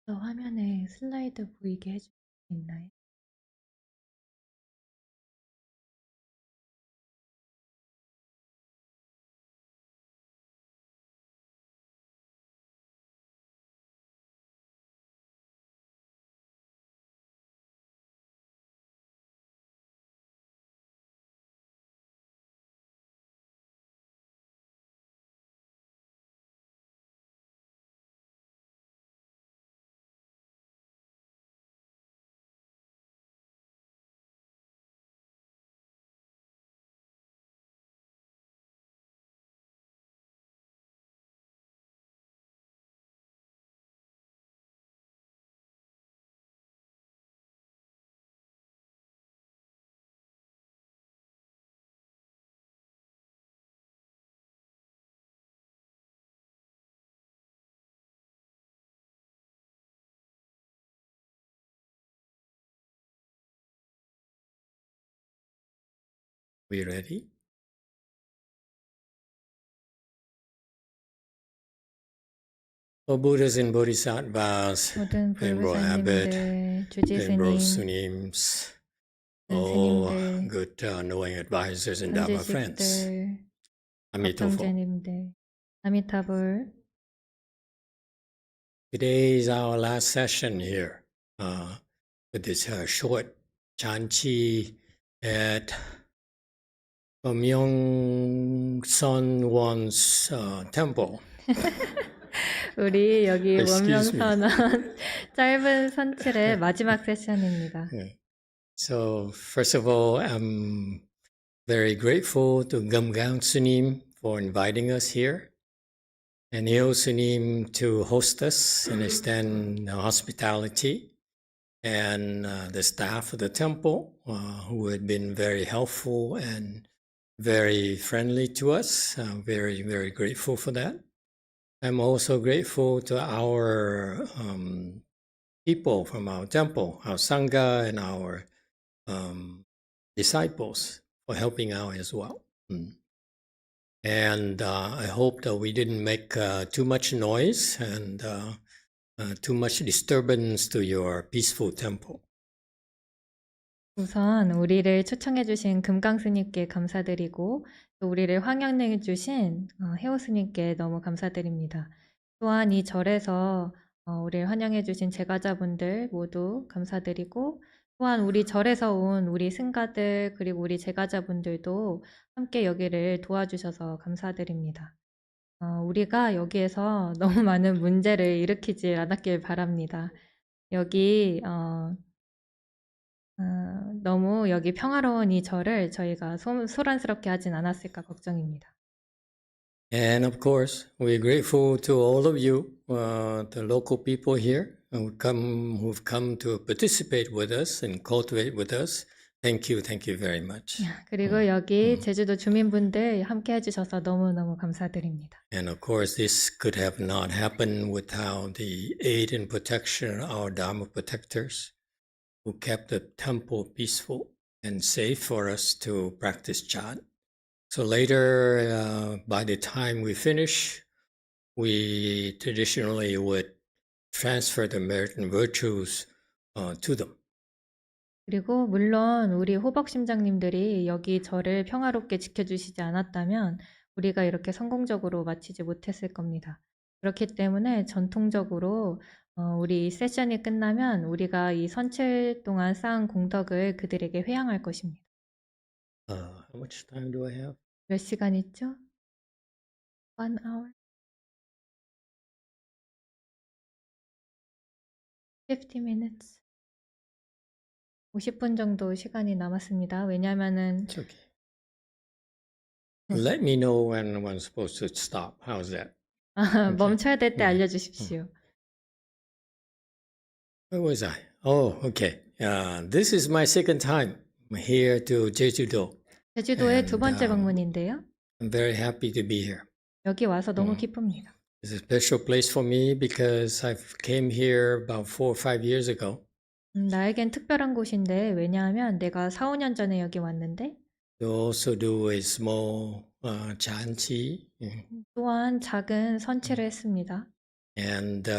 화면에 슬라이드 보이게 해줄 수 있나요? We ready? O Buddhas and Bodhisattvas, 모든 Venerable Abbot, 불교사님들, Venerable 주지스님, Sunims, all 스님들, good knowing advisors and Dharma friends. 선지식들, Amitofo. 법정제님들, 아미타불. Today is our last session here with this short Chanchi at Myung-son Won's temple. 우리 여기 Excuse me. 원명선언 짧은 선칠의 마지막 세션입니다. So first of all, I'm very grateful to Gamgang Sunim for inviting us here, and Neo Sunim to host us and extend hospitality, and the staff of the temple who had been very helpful and very friendly to us. Very, very grateful for that. I'm also grateful to our people from our temple, our Sangha, and our disciples for helping out as well. And I hope that we didn't make too much noise and too much disturbance to your peaceful temple. 우선 우리를 초청해 주신 금강 스님께 감사드리고 또 우리를 환영해 주신 해오 스님께 너무 감사드립니다. 또한 이 절에서 우리를 환영해 주신 제가자분들 모두 감사드리고 또한 우리 절에서 온 우리 승가들 그리고 우리 제가자분들도 함께 여기를 도와주셔서 감사드립니다. 우리가 여기에서 너무 많은 문제를 일으키지 않았길 바랍니다. 여기 너무 여기 평화로운 이 절을 저희가 소란스럽게 하진 않았을까 걱정입니다. And of course, we're grateful to all of you, the local people here who've come to participate with us and cultivate with us. Thank you very much. 그리고 여기 제주도 주민분들 함께 해주셔서 너무너무 감사드립니다. And of course, this could have not happened without the aid and protection of our Dharma protectors who kept the temple peaceful and safe for us to practice chant. So later, by the time we finish, we traditionally would transfer the merit and virtues to them. 그리고 물론 우리 호박심장님들이 여기 절을 평화롭게 지켜주시지 않았다면 우리가 이렇게 성공적으로 마치지 못했을 겁니다. 그렇기 때문에 전통적으로 우리 세션이 끝나면 우리가 이 선칠 동안 쌓은 공덕을 그들에게 회양할 것입니다. How much time do I have? 몇 시간 있죠? 1 hour? 50 minutes. 50분 정도 시간이 남았습니다. 왜냐면은 It's okay. Let me know when one's supposed to stop. How's that? 멈춰야 될 때 알려주십시오. Where was I? Oh, okay. This is my second time here to Jeju-do. 제주도의 두 번째 방문인데요. I'm very happy to be here. 여기 와서 너무 기쁩니다. It's a special place for me because I came here about 4 or 5 years ago. 나에겐 특별한 곳인데 왜냐하면 내가 4, 5년 전에 여기 왔는데 To also do a small chanchi. 또한 작은 선치를 했습니다. And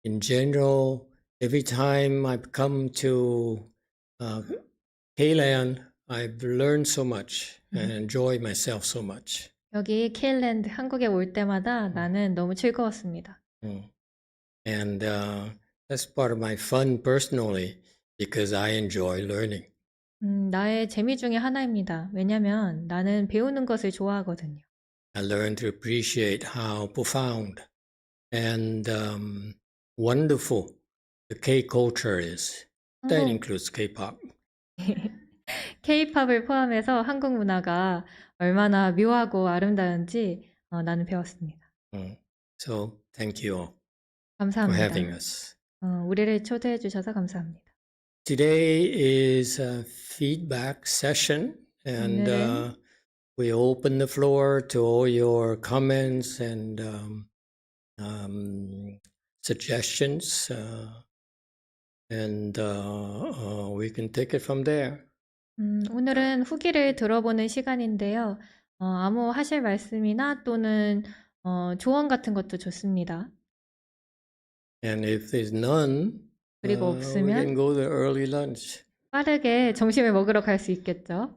in general, every time I've come to Thailand, I've learned so much and enjoyed myself so much. 여기 케일랜드 한국에 올 때마다 나는 너무 즐거웠습니다. And that's part of my fun personally because I enjoy learning. 나의 재미 중에 하나입니다. 왜냐면 나는 배우는 것을 좋아하거든요. I learned to appreciate how profound and wonderful the K culture is. That includes K-pop. K-팝을 포함해서 한국 문화가 얼마나 묘하고 아름다운지 나는 배웠습니다. So thank you all for 감사합니다. having us. 우리를 초대해 주셔서 감사합니다. Today is a feedback session, and we open the floor to all your comments and suggestions, and we can take it from there. 오늘은 후기를 들어보는 시간인데요. 아무 하실 말씀이나 또는 조언 같은 것도 좋습니다. And if there's none, 그리고 we 없으면 can go to early lunch. 빠르게 점심을 먹으러 갈 수 있겠죠.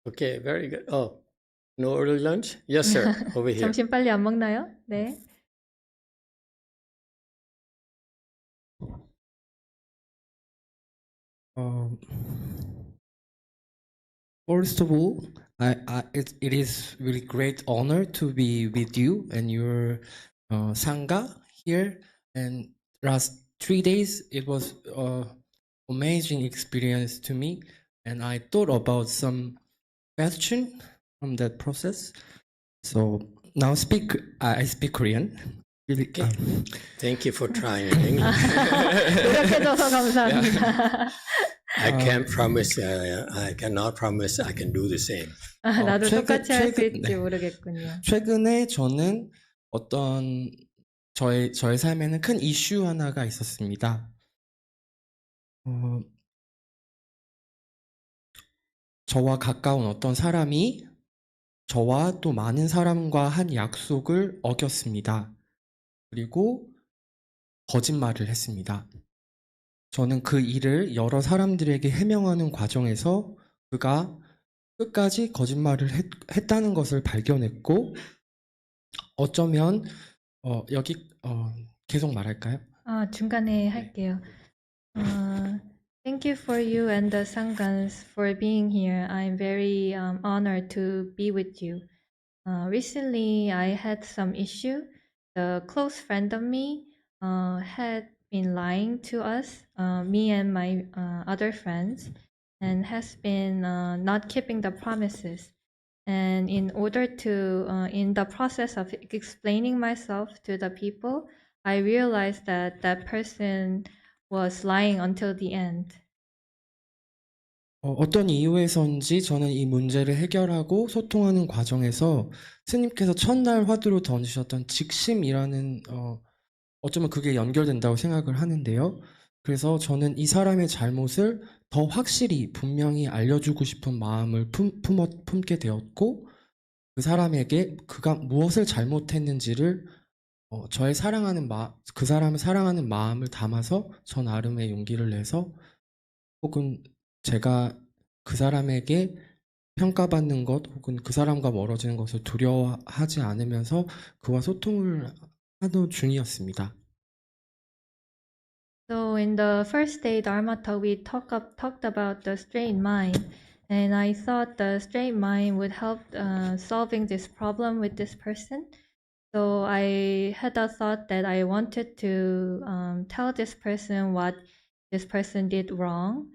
Okay, very good. Oh, no early lunch? Yes, sir. Over here. 점심 빨리 안 먹나요? 네. First of all, it is really great honor to be with you and your sangha here. And last 3 days, it was amazing experience to me. And I thought about some question from that process. So now I speak Korean. Really, Okay. Thank you for trying in English. 노력해줘서 감사합니다. I can't promise, I cannot promise I can do the same. 나도 똑같이 할 수 최근- 있을지 모르겠군요. 최근에 저는 어떤 저의 삶에는 큰 이슈 하나가 있었습니다. 저와 가까운 어떤 사람이 저와 또 많은 사람과 한 약속을 어겼습니다. 그리고 거짓말을 했습니다. 저는 그 일을 여러 사람들에게 해명하는 과정에서 그가 끝까지 거짓말을 했다는 것을 발견했고, 어쩌면 여기 계속 말할까요? 중간에 할게요. Thank you for you and the Sangans for being here. I'm very honored to be with you. Recently, I had some issue. The close friend of me had been lying to us, me and my other friends, and has been not keeping the promises. And in order to, in the process of explaining myself to the people, I realized that that person was lying until the end. 어떤 이유에서인지 저는 이 문제를 해결하고 소통하는 과정에서 스님께서 첫날 화두로 던지셨던 직심이라는 어쩌면 그게 연결된다고 생각을 하는데요. 그래서 저는 이 사람의 잘못을 더 확실히 분명히 알려주고 싶은 마음을 품게 되었고, 그 사람에게 그가 무엇을 잘못했는지를 그 사람을 사랑하는 마음을 담아서 저 나름의 용기를 내서, 혹은 제가 그 사람에게 평가받는 것 혹은 그 사람과 멀어지는 것을 두려워하지 않으면서 그와 소통을 하던 중이었습니다. So in the first day Dharma talk, we talked about the straight mind, and I thought the straight mind would help solving this problem with this person. So I had a thought that I wanted to tell this person what this person did wrong.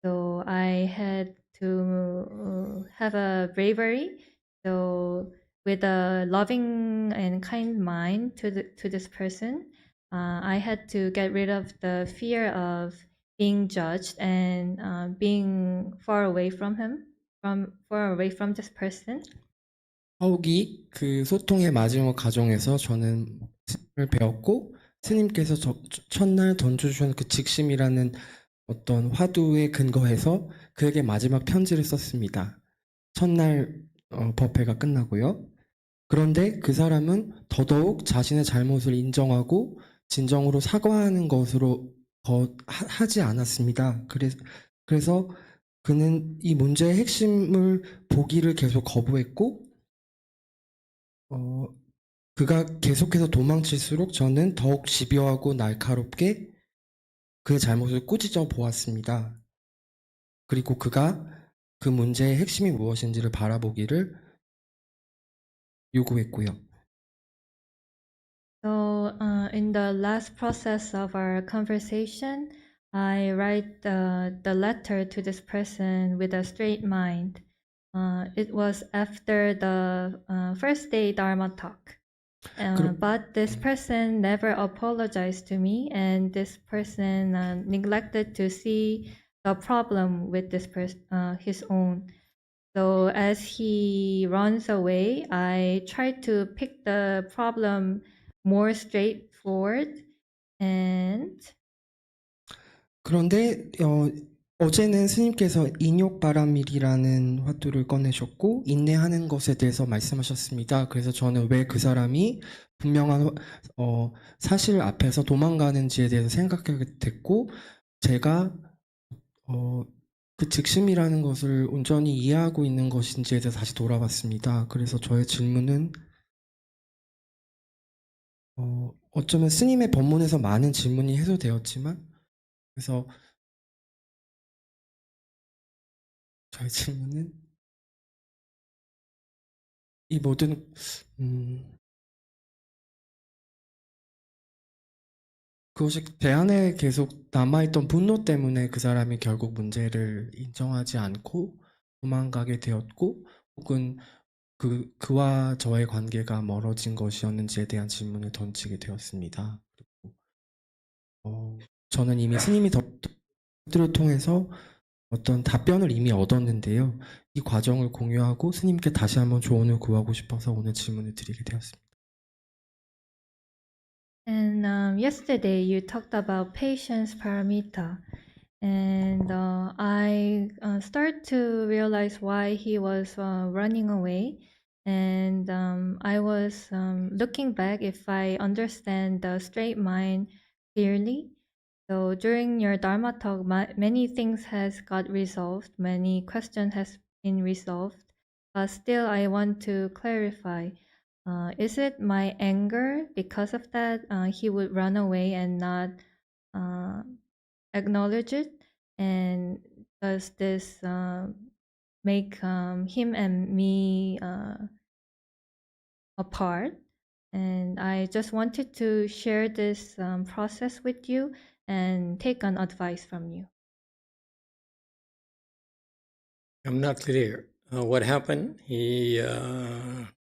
So I had to have a bravery. So with a loving and kind mind to this person, I had to get rid of the fear of being judged and being far away from this person. 하욱이 그 소통의 마지막 과정에서 저는 스님을 배웠고, 스님께서 첫날 던져주신 그 직심이라는 어떤 화두에 근거해서 그에게 마지막 편지를 썼습니다. 첫날 법회가 끝나고요. 그런데 그 사람은 더더욱 자신의 잘못을 인정하고 진정으로 사과하는 것으로 하지 않았습니다. 그래서 그는 이 문제의 핵심을 보기를 계속 거부했고, 그가 계속해서 도망칠수록 저는 더욱 집요하고 날카롭게 그의 잘못을 꾸짖어 보았습니다. 그리고 그가 그 문제의 핵심이 무엇인지를 바라보기를 요구했고요. So in the last process of our conversation, I write the letter to this person with a straight mind. It was after the first day Dharma talk. But this person never apologized to me, and this person neglected to see the problem with this person, his own. So as he runs away, I try to pick the problem more straightforward. And 그런데 어제는 스님께서 인욕바람일이라는 화두를 꺼내셨고 인내하는 것에 대해서 말씀하셨습니다. 그래서 저는 왜 그 사람이 분명한 사실 앞에서 도망가는지에 대해서 생각하게 됐고, 제가 그 직심이라는 것을 온전히 이해하고 있는 것인지에 대해서 다시 돌아봤습니다. 그래서 저의 질문은 어쩌면 스님의 법문에서 많은 질문이 해소되었지만, 그래서 저의 질문은 이 모든 그것이 제 안에 계속 남아있던 분노 때문에 그 사람이 결국 문제를 인정하지 않고 도망가게 되었고, 혹은 그와 저의 관계가 멀어진 것이었는지에 대한 질문을 던지게 되었습니다. 그리고 저는 이미 스님이 덕들을 통해서 어떤 답변을 이미 얻었는데요. 이 과정을 공유하고 스님께 다시 한번 조언을 구하고 싶어서 오늘 질문을 드리게 되었습니다. And yesterday you talked about patience paramita, and I start to realize why he was running away. And I was looking back if I understand the straight mind clearly. So during your Dharma talk, many things has got resolved, many questions has been resolved, but still I want to clarify. Is it my anger because of that he would run away and not uh, acknowledge it? And does this make him and me apart? And I just wanted to share this process with you and take an advice from you. I'm not clear. What happened? He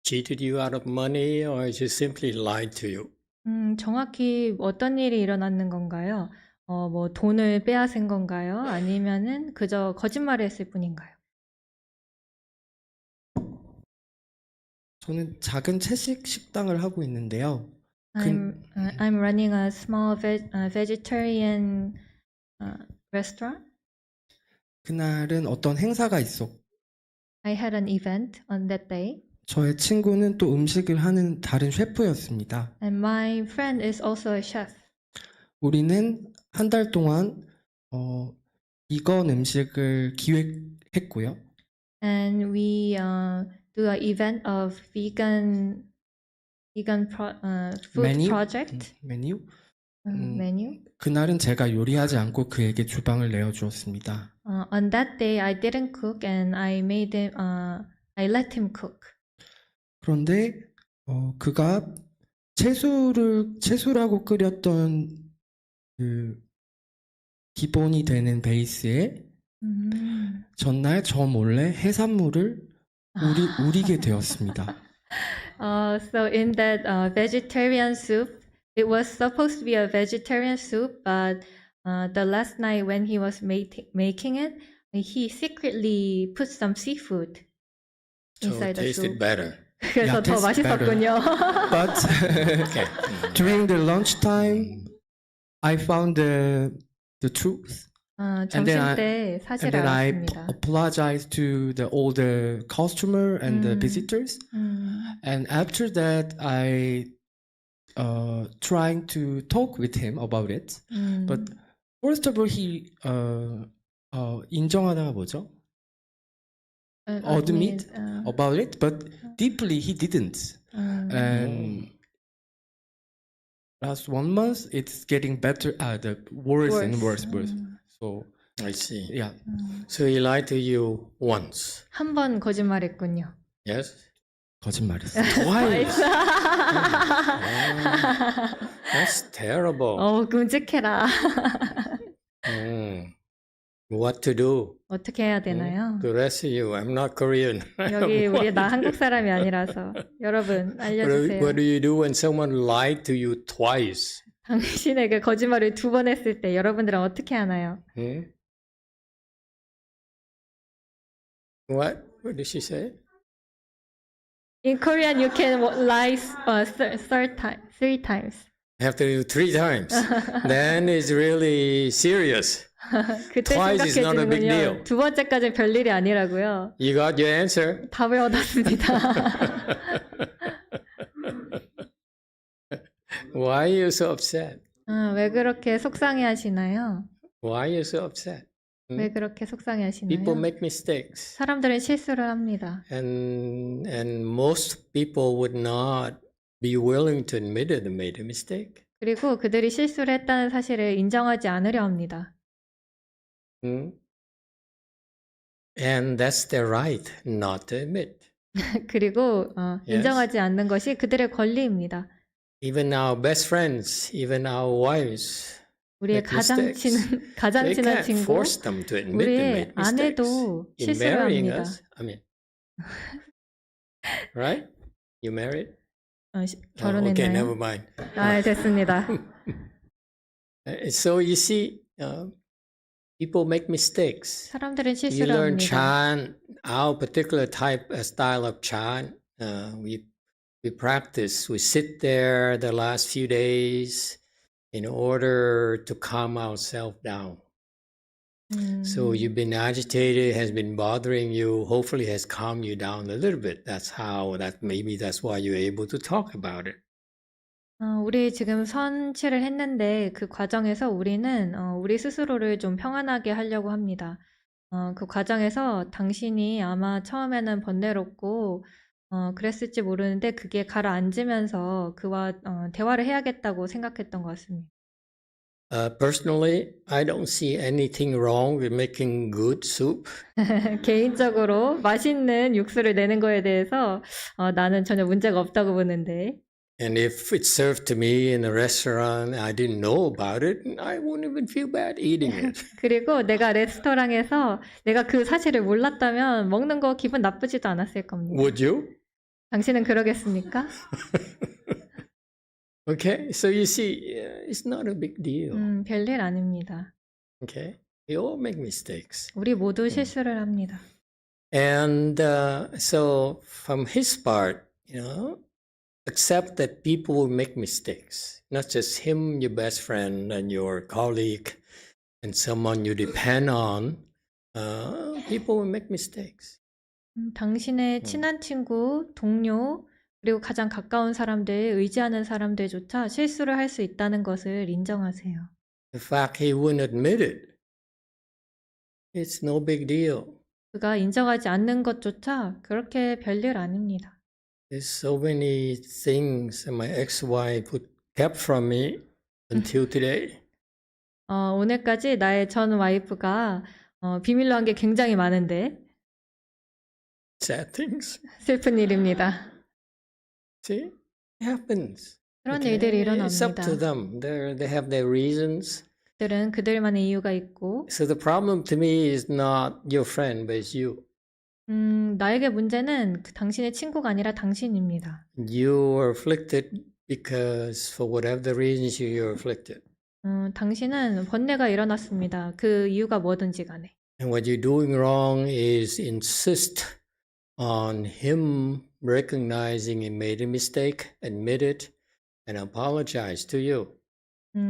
cheated you out of money or just simply lied to you? 정확히 어떤 일이 일어났는 건가요? 뭐 돈을 빼앗은 건가요? 아니면은 그저 거짓말을 했을 뿐인가요? 저는 작은 채식 식당을 하고 있는데요. I'm running a small vegetarian restaurant. 그날은 어떤 행사가 있었고 I had an event on that day, 저의 친구는 또 음식을 하는 다른 셰프였습니다. and my friend is also a chef. 우리는 한 달 동안 비건 음식을 기획했고요. And we do an event of vegan food Menu? project 메뉴? menu. 그날은 제가 요리하지 않고 그에게 주방을 내어주었습니다. On that day, I didn't cook, and I made him. I let him cook. 그런데 그가 채소라고 끓였던 그 기본이 되는 베이스에 전날 저 몰래 해산물을 우리게 되었습니다. So in that vegetarian soup, it was supposed to be a vegetarian soup, but the last night when he was making it, he secretly put some seafood So it inside the tasted soup. better. 그래서 Yeah, 더 tastes better. 맛있었군요. But Okay. during the lunchtime, I found the truth. 점심 때 And 사실을 then I 알았습니다. apologized to all the customer and the 음. visitors. And after that, I trying to talk with him about it. But first of all, he 인정하다가 뭐죠? Admit about it, but deeply he didn't. And last 1 month, it's getting better. Worse and worse. So I see. yeah. So he lied to you once. 한 번 거짓말했군요. Yes? 거짓말했어요. Twice. That's terrible. 끔찍해라. What to do? 어떻게 해야 되나요? The rest of you, I'm not Korean. 여기 나 한국 사람이 아니라서 여러분 알려주세요. What do you do when someone lied to you twice? 당신에게 거짓말을 2번 했을 때 여러분들은 어떻게 하나요? What did she say? In Korean, you can lie three times. Have to do 3 times. Then it's really serious. 그때 Twice is not a big 생각해주는군요. deal. 2번째까지는 별일이 아니라고요. You got your answer. 답을 얻었습니다. Why are you so upset? 왜 그렇게 속상해하시나요? Why are you so upset? 왜 그렇게 속상해하시나요? People make mistakes. 사람들은 실수를 합니다. And most people would not be willing to admit that they made a mistake. 그리고 그들이 실수를 했다는 사실을 인정하지 않으려 합니다. And that's their right not to admit. 그리고 Yes. 인정하지 않는 것이 그들의 권리입니다. Even our best friends, even our wives, 우리의 make 가장 mistakes. 친한 They can't 친구, force them to admit they 우리의 made mistakes. 아내도 In 실수를 marrying 합니다. us, I mean, right? You married? Okay, never 결혼했나요? mind. 됐습니다. So you see, people make mistakes. 사람들은 You 실수를 learn 합니다. chant, our particular type, style of chant. We we practice, we sit there the last few days in order to calm ourselves down. So you've been agitated, has been bothering you, hopefully has calmed you down a little bit. Maybe that's why you're able to talk about it. 우리 지금 선취를 했는데 그 과정에서 우리는 우리 스스로를 좀 평안하게 하려고 합니다. 그 과정에서 당신이 아마 처음에는 번뇌롭고 그랬을지 모르는데 그게 가라앉으면서 그와 대화를 해야겠다고 생각했던 것 같습니다. Personally, I don't see anything wrong with making good soup. 개인적으로 맛있는 육수를 내는 거에 대해서 나는 전혀 문제가 없다고 보는데 And if it's served to me in a restaurant, I didn't know about it, I won't even feel bad eating it. 그리고 내가 레스토랑에서 내가 그 사실을 몰랐다면 먹는 거 기분 나쁘지도 않았을 겁니다. Would you? 당신은 그러겠습니까? Okay, so you see, it's not a big deal. 별일 아닙니다. Okay, we all make mistakes. 우리 모두 실수를 합니다. And so from his part, accept that people will make mistakes. Not just him, your best friend, and your colleague, and someone you depend on. People will make mistakes. 당신의 친한 친구, 동료, 그리고 가장 가까운 사람들, 의지하는 사람들조차 실수를 할 수 있다는 것을 인정하세요. The fact he wouldn't admit it, it's no big deal. 그가 인정하지 않는 것조차 그렇게 별일 아닙니다. There's so many things that my ex-wife kept from me until today. 오늘까지 나의 전 와이프가 비밀로 한 게 굉장히 많은데 Sad things. 슬픈 일입니다. See, it happens. 그런 Okay? 일들이 It's up to 일어납니다. them. They have their reasons. 그들은 그들만의 이유가 있고 So the problem to me is not your friend, but it's you. 나에게 문제는 당신의 친구가 아니라 당신입니다. You are afflicted because for whatever the reasons you are afflicted. 당신은 번뇌가 일어났습니다. 그 이유가 뭐든지 간에. And what you're doing wrong is insist on him recognizing he made a mistake, admit it, and apologize to you.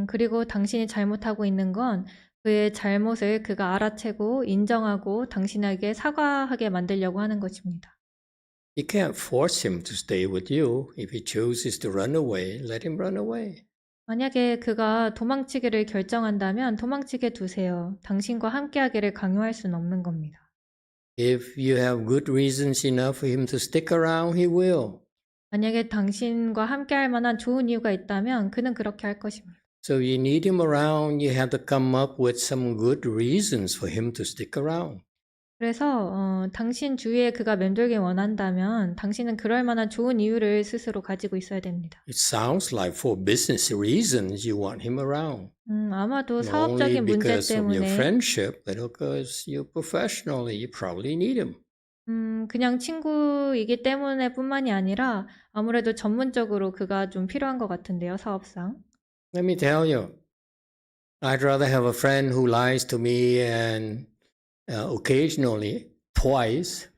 그리고 당신이 잘못하고 있는 건 그의 잘못을 그가 알아채고 인정하고 당신에게 사과하게 만들려고 하는 것입니다. You can't force him to stay with you. If he chooses to run away, let him run away. 만약에 그가 도망치기를 결정한다면 도망치게 두세요. 당신과 함께하기를 강요할 수는 없는 겁니다. If you have good reasons enough for him to stick around, he will. 만약에 당신과 함께할 만한 좋은 이유가 있다면 그는 그렇게 할 것입니다. So you need him around, you have to come up with some good reasons for him to stick around. 그래서 당신 주위에 그가 맴돌길 원한다면 당신은 그럴 만한 좋은 이유를 스스로 가지고 있어야 됩니다. It sounds like for business reasons you want him around. 아마도 Not only 사업적인 문제 because of your 때문에 friendship, but because you professionally, you probably need him. 그냥 친구이기 때문에 뿐만이 아니라 아무래도 전문적으로 그가 좀 필요한 것 같은데요, 사업상. Let me tell you, I'd rather have a friend who lies to me and occasionally, twice,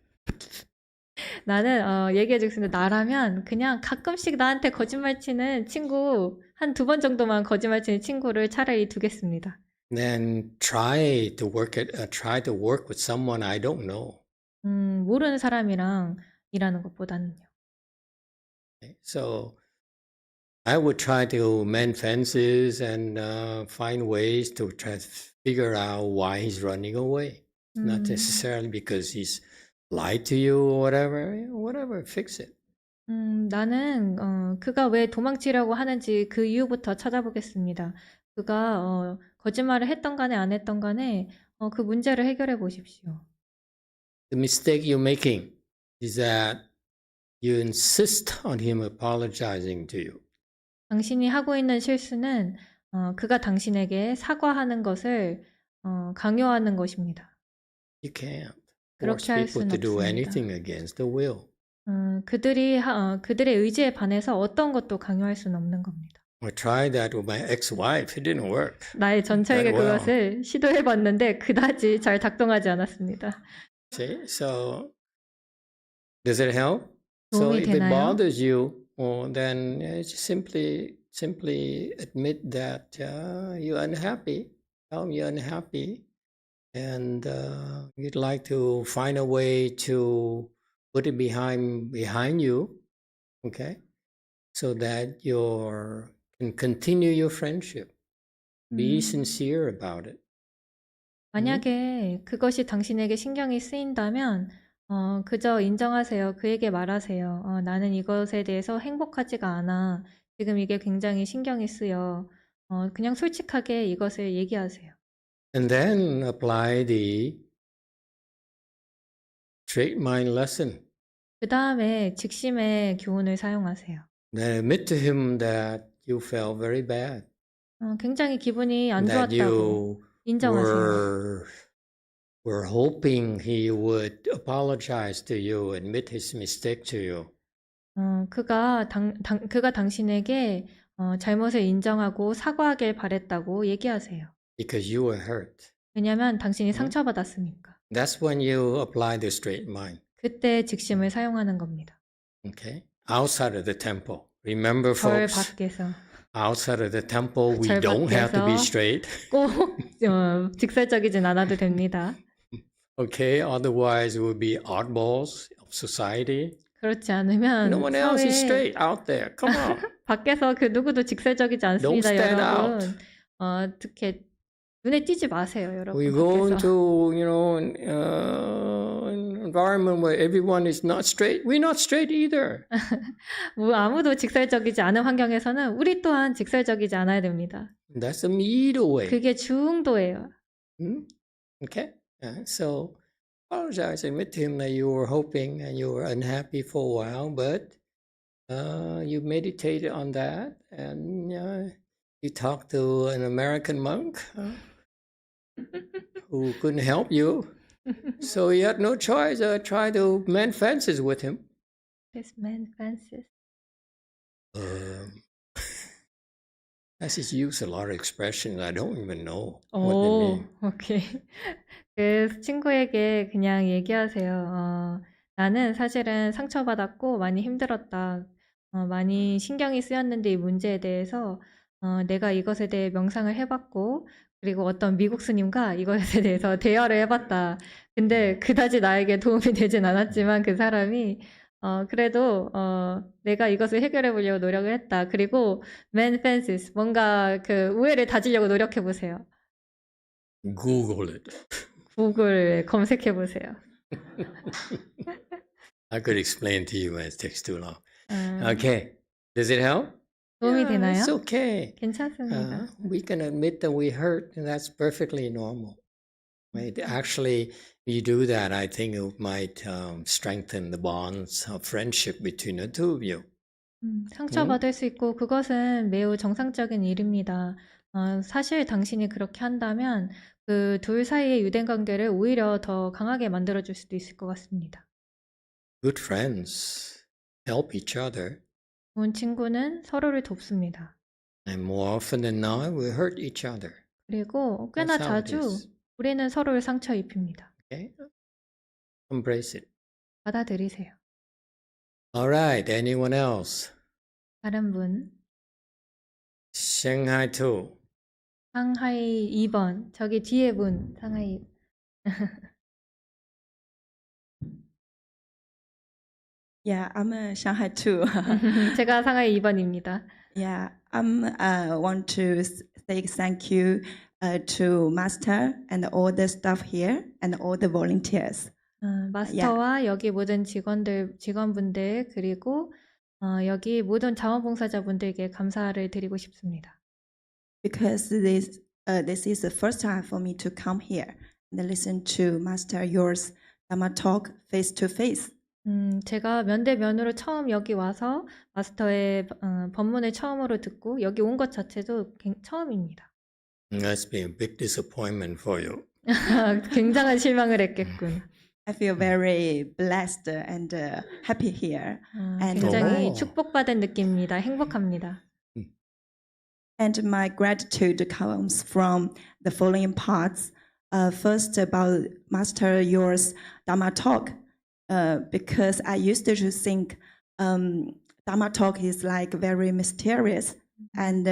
나는 얘기해 주겠습니다. 나라면 그냥 가끔씩 나한테 거짓말 치는 친구 한 2번 정도만 거짓말 치는 친구를 차라리 두겠습니다. than try to work with someone I don't know. 모르는 사람이랑 일하는 것보다는요. Okay? So I would try to mend fences and find ways to try to figure out why he's running away. Not necessarily because he's lied to you or whatever, fix it. 나는 그가 왜 도망치려고 하는지 그 이유부터 찾아보겠습니다. 그가 거짓말을 했던 간에 안 했던 간에 그 문제를 해결해 보십시오. The mistake you're making is that you insist on him apologizing to you. 당신이 하고 있는 실수는 그가 당신에게 사과하는 것을 강요하는 것입니다. You can't force 그렇게 할 people 수는 to do 없습니다. anything against their will. 그들의 의지에 반해서 어떤 것도 강요할 수는 없는 겁니다. I tried that with my ex-wife. It didn't work. 나의 전처에게 Very well. 그것을 시도해봤는데 그다지 잘 작동하지 않았습니다. See, so does it help? So 도움이 if it 되나요? bothers you, or then just simply admit that you're unhappy. Tell them you're unhappy, and you'd like to find a way to put it behind you, okay, so that you can continue your friendship. Be sincere about it. 만약에 그것이 당신에게 신경이 쓰인다면, 그저 인정하세요. 그에게 말하세요. 나는 이것에 대해서 행복하지가 않아. 지금 이게 굉장히 신경이 쓰여. 그냥 솔직하게 이것을 얘기하세요. And then apply the straight mind lesson. 그 다음에 직심의 교훈을 사용하세요. Then admit to him that you felt very bad, 굉장히 기분이 안 that 좋았다고 you 인정하세요. were hoping he would apologize to you, admit his mistake to you. 그가 당신에게 잘못을 인정하고 사과하길 바랬다고 얘기하세요. Because you were hurt. 왜냐하면 당신이 상처받았으니까. That's when you apply the straight mind. 그때 직심을 사용하는 겁니다. Okay? Outside of the temple. Remember, 절 folks, 밖에서 outside of the temple, we 절 don't have to be 밖에서 straight. 꼭 직설적이진 않아도 됩니다. Okay? Otherwise, we'll be oddballs of society. 그렇지 않으면 No one else is 사회에 straight out there. Come on. 밖에서 그 누구도 직설적이지 않습니다, Don't stand 여러분. 특히 눈에 띄지 마세요, 여러분. We go 밖에서. into, an environment where everyone is not straight. We're not straight either. 뭐 아무도 직설적이지 않은 환경에서는 우리 또한 직설적이지 않아야 됩니다. That's the middle way. 그게 중도예요. Okay? So apologize. Admit to him that you were hoping and you were unhappy for a while, but you meditated on that and you talked to an American monk who couldn't help you. So you had no choice. Try to mend fences with him. This man Francis. I just use a lot of expressions I don't even know what they 오, mean. 오케이. 그 친구에게 그냥 얘기하세요. 나는 사실은 상처받았고 많이 힘들었다. 많이 신경이 쓰였는데 이 문제에 대해서 내가 이것에 대해 명상을 해봤고 그리고 어떤 미국 스님과 이것에 대해서 대화를 해봤다. 근데 그다지 나에게 도움이 되진 않았지만 그 사람이 그래도 내가 이것을 해결해 보려고 노력을 했다. 그리고 mend fences, 뭔가 그 우애를 다지려고 노력해 보세요. Google it. 구글 검색해 보세요. I could explain to you, but it takes too long. 아, Okay. Does it help? 도움이 Yeah, it's 되나요? okay. 괜찮습니다. We can admit that we hurt, and that's perfectly normal. Right? Actually, if you do that, I think it might strengthen the bonds of friendship between the two of you. 상처받을 수 있고 그것은 매우 정상적인 일입니다. 사실 당신이 그렇게 한다면 그 둘 사이의 유대 관계를 오히려 더 강하게 만들어줄 수도 있을 것 같습니다. Good friends help each other, 좋은 친구는 서로를 돕습니다. and more often than not, we hurt each other. 그리고 꽤나 That's how it 자주 is. 우리는 서로를 상처 입힙니다. Okay? Embrace it. 받아들이세요. All right. Anyone else? 다른 분, Shanghai 2. 상하이 2번, 저기 뒤에 분, 상하이. Yeah, I'm Shanghai too. 제가 상하이 2번입니다. Yeah, want to say thank you to Master and all the staff here and all the volunteers. 마스터와 여기 모든 직원분들, 그리고 여기 모든 자원봉사자분들께 감사를 드리고 싶습니다. Because this is the first time for me to come here and listen to Master yours Dhamma talk face to face. 제가 면대면으로 처음 여기 와서 마스터의 법문을 처음으로 듣고 여기 온 것 자체도 처음입니다. That's been a big disappointment for you. 굉장한 실망을 했겠군. I feel very blessed and happy here. 굉장히 오. 축복받은 느낌입니다. 행복합니다. And my gratitude comes from the following parts. First, about Master yours Dhamma talk, because I used to think Dharma talk is like very mysterious, and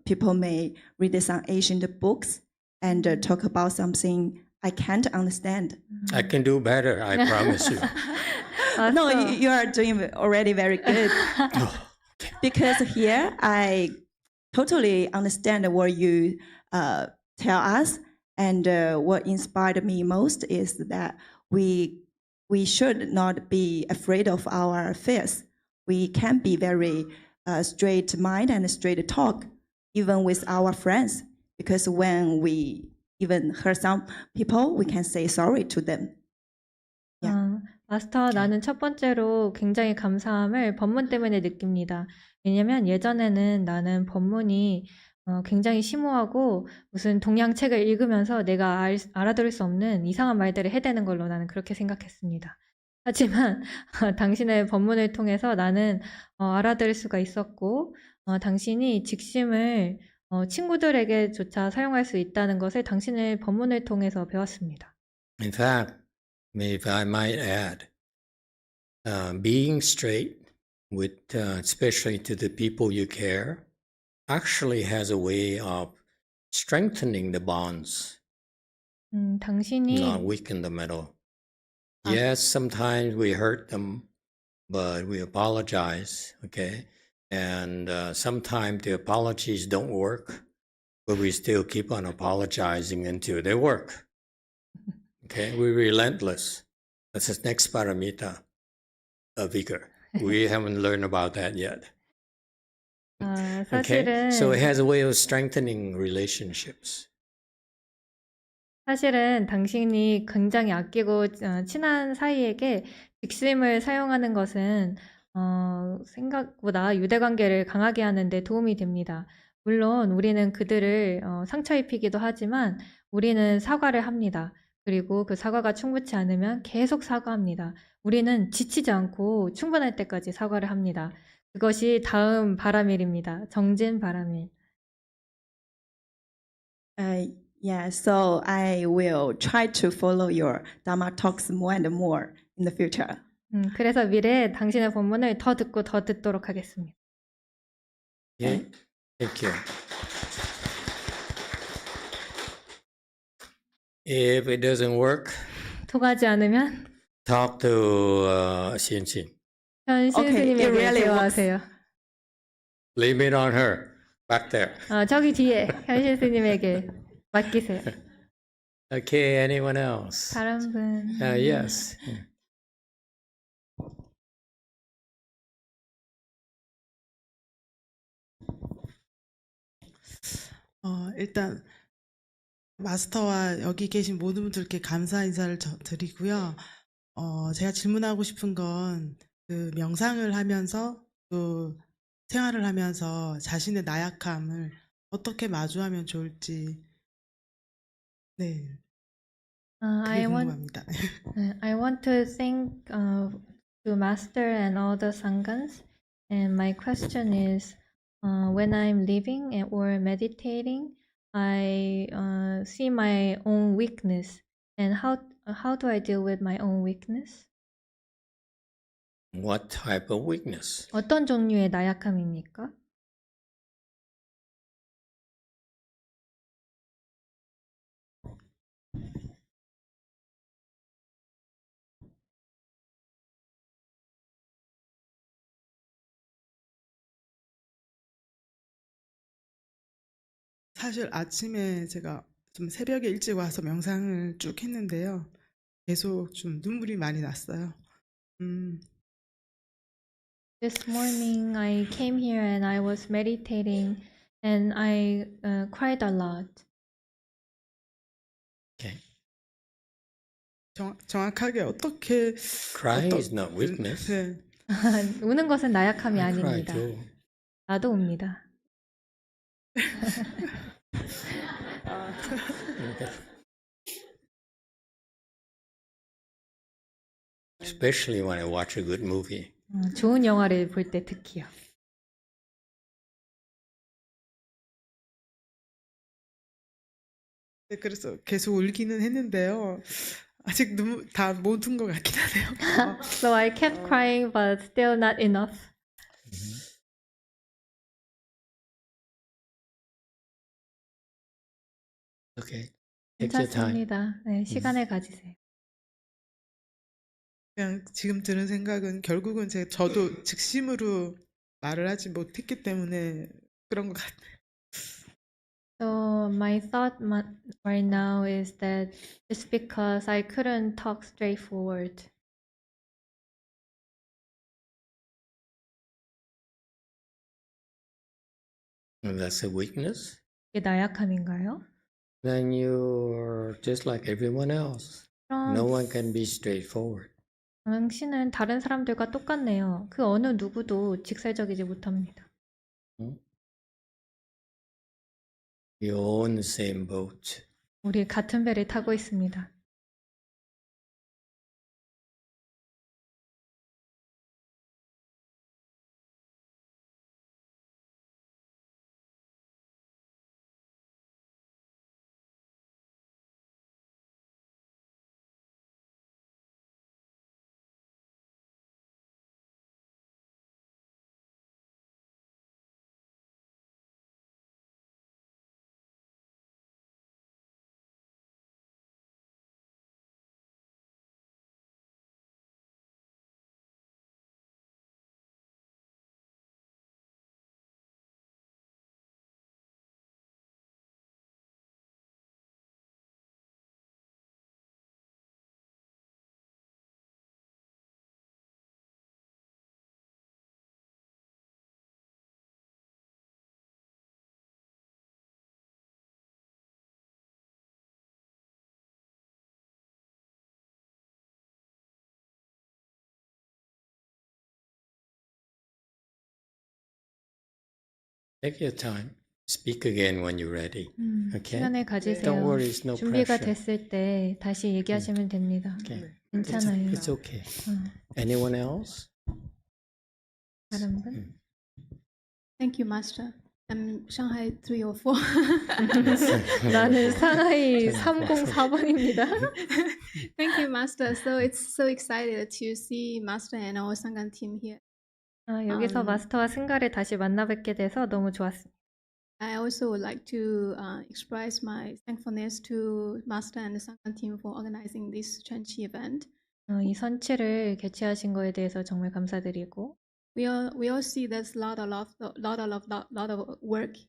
people may read some ancient books and talk about something I can't understand. I can do better, I promise you. No, 왔어. you are doing already very good. Because here I totally understand what you tell us, and what inspired me most is that we should not be afraid of our fears. We can be very straight mind and straight talk, even with our friends. Because when we even hurt some people, we can say sorry to them. 마스터, 나는 첫 번째로 굉장히 감사함을 법문 때문에 느낍니다. 왜냐면 예전에는 나는 법문이 굉장히 심오하고 무슨 동양책을 읽으면서 내가 알아들을 수 없는 이상한 말들을 해대는 걸로 나는 그렇게 생각했습니다. 하지만 당신의 법문을 통해서 나는 알아들을 수가 있었고, 당신이 직심을 친구들에게조차 사용할 수 있다는 것을 당신의 법문을 통해서 배웠습니다. In fact, if I might add, being straight with, especially to the people you care, actually has a way of strengthening the bonds, 당신이 not weaken the middle. Yes, sometimes we hurt them, but we apologize, okay? And sometimes the apologies don't work, but we still keep on apologizing until they work. Okay, we're relentless. That's the next paramita of vigor. We haven't learned about that yet. Okay, 사실은 so it has a way of strengthening relationships. 사실은 당신이 굉장히 아끼고 친한 사이에게 직심을 사용하는 것은 생각보다 유대관계를 강하게 하는 데 도움이 됩니다. 물론 우리는 그들을 상처 입히기도 하지만 우리는 사과를 합니다. 그리고 그 사과가 충분치 않으면 계속 사과합니다. 우리는 지치지 않고 충분할 때까지 사과를 합니다. 그것이 다음 바라밀입니다. 정진 바라밀. Yeah, so I will try to follow your Dharma talks more and more in the future. 그래서 미래에 당신의 본문을 더 듣고 더 듣도록 하겠습니다. Okay, thank you. If it doesn't work, 통하지 않으면 talk to Xianqin. 현신 Okay, it 스님에게 really 대화하세요. Leave it on her, back there. 저기 뒤에 현신 스님에게 맡기세요. Okay, anyone else? 다른 분. Yes. 일단 마스터와 여기 계신 모든 분들께 감사 인사를 드리고요. 제가 질문하고 싶은 건 그 명상을 하면서 또 생활을 하면서 자신의 나약함을 어떻게 마주하면 좋을지 네, 그게 I want 궁금합니다. I want to thank to Master and all the Sanghas. And my question is, when I'm living or meditating, I see my own weakness, and how do I deal with my own weakness? What type of weakness? 어떤 종류의 나약함입니까? 사실 아침에 제가 좀 새벽에 일찍 와서 명상을 쭉 했는데요. 계속 좀 눈물이 많이 났어요. This morning I came here and I was meditating and I cried a lot. Okay. 정확하게 어떻게 Crying is not weakness. 네. 우는 것은 나약함이 I cry 아닙니다. too. 나도 웁니다. Especially when I watch a good movie. 좋은 영화를 볼 때 특히요. 네, 그래서 계속 울기는 했는데요. 아직 눈물 다 못 운 것 같긴 하네요. So I kept crying, but still not enough. Okay. Take your time. 괜찮습니다. 네, 시간을 가지세요. 그냥 지금 드는 생각은 결국은 저도 즉심으로 말을 하지 못했기 때문에 그런 것 같아요. So my thought right now is that it's because I couldn't talk straightforward. And that's a weakness. 이게 나약함인가요? Then you're just like everyone else. No 그럼 one can be straightforward. 당신은 다른 사람들과 똑같네요. 그 어느 누구도 직설적이지 못합니다. You're all in the same boat. 우리 같은 배를 타고 있습니다. Take your time. Speak again when you're ready. Okay. 시간을 가지세요. Don't worry, it's no 준비가 pressure. 됐을 때 다시 얘기하시면 됩니다. Okay. 네. 괜찮아요. It's okay. 어, Anyone else? 다른 분? Thank you, Master. I'm Shanghai 304. 나는 상하이 304번입니다. Thank you, Master. So it's so excited to see Master and our Sangam team here. 여기서 음. 마스터와 승가를 다시 만나 뵙게 돼서 너무 좋았습니다. I also would like to express my thankfulness to Master and the Sangam team for organizing this Chanchi event. 이 선치를 개최하신 거에 대해서 정말 감사드리고 We all see there's a lot of work.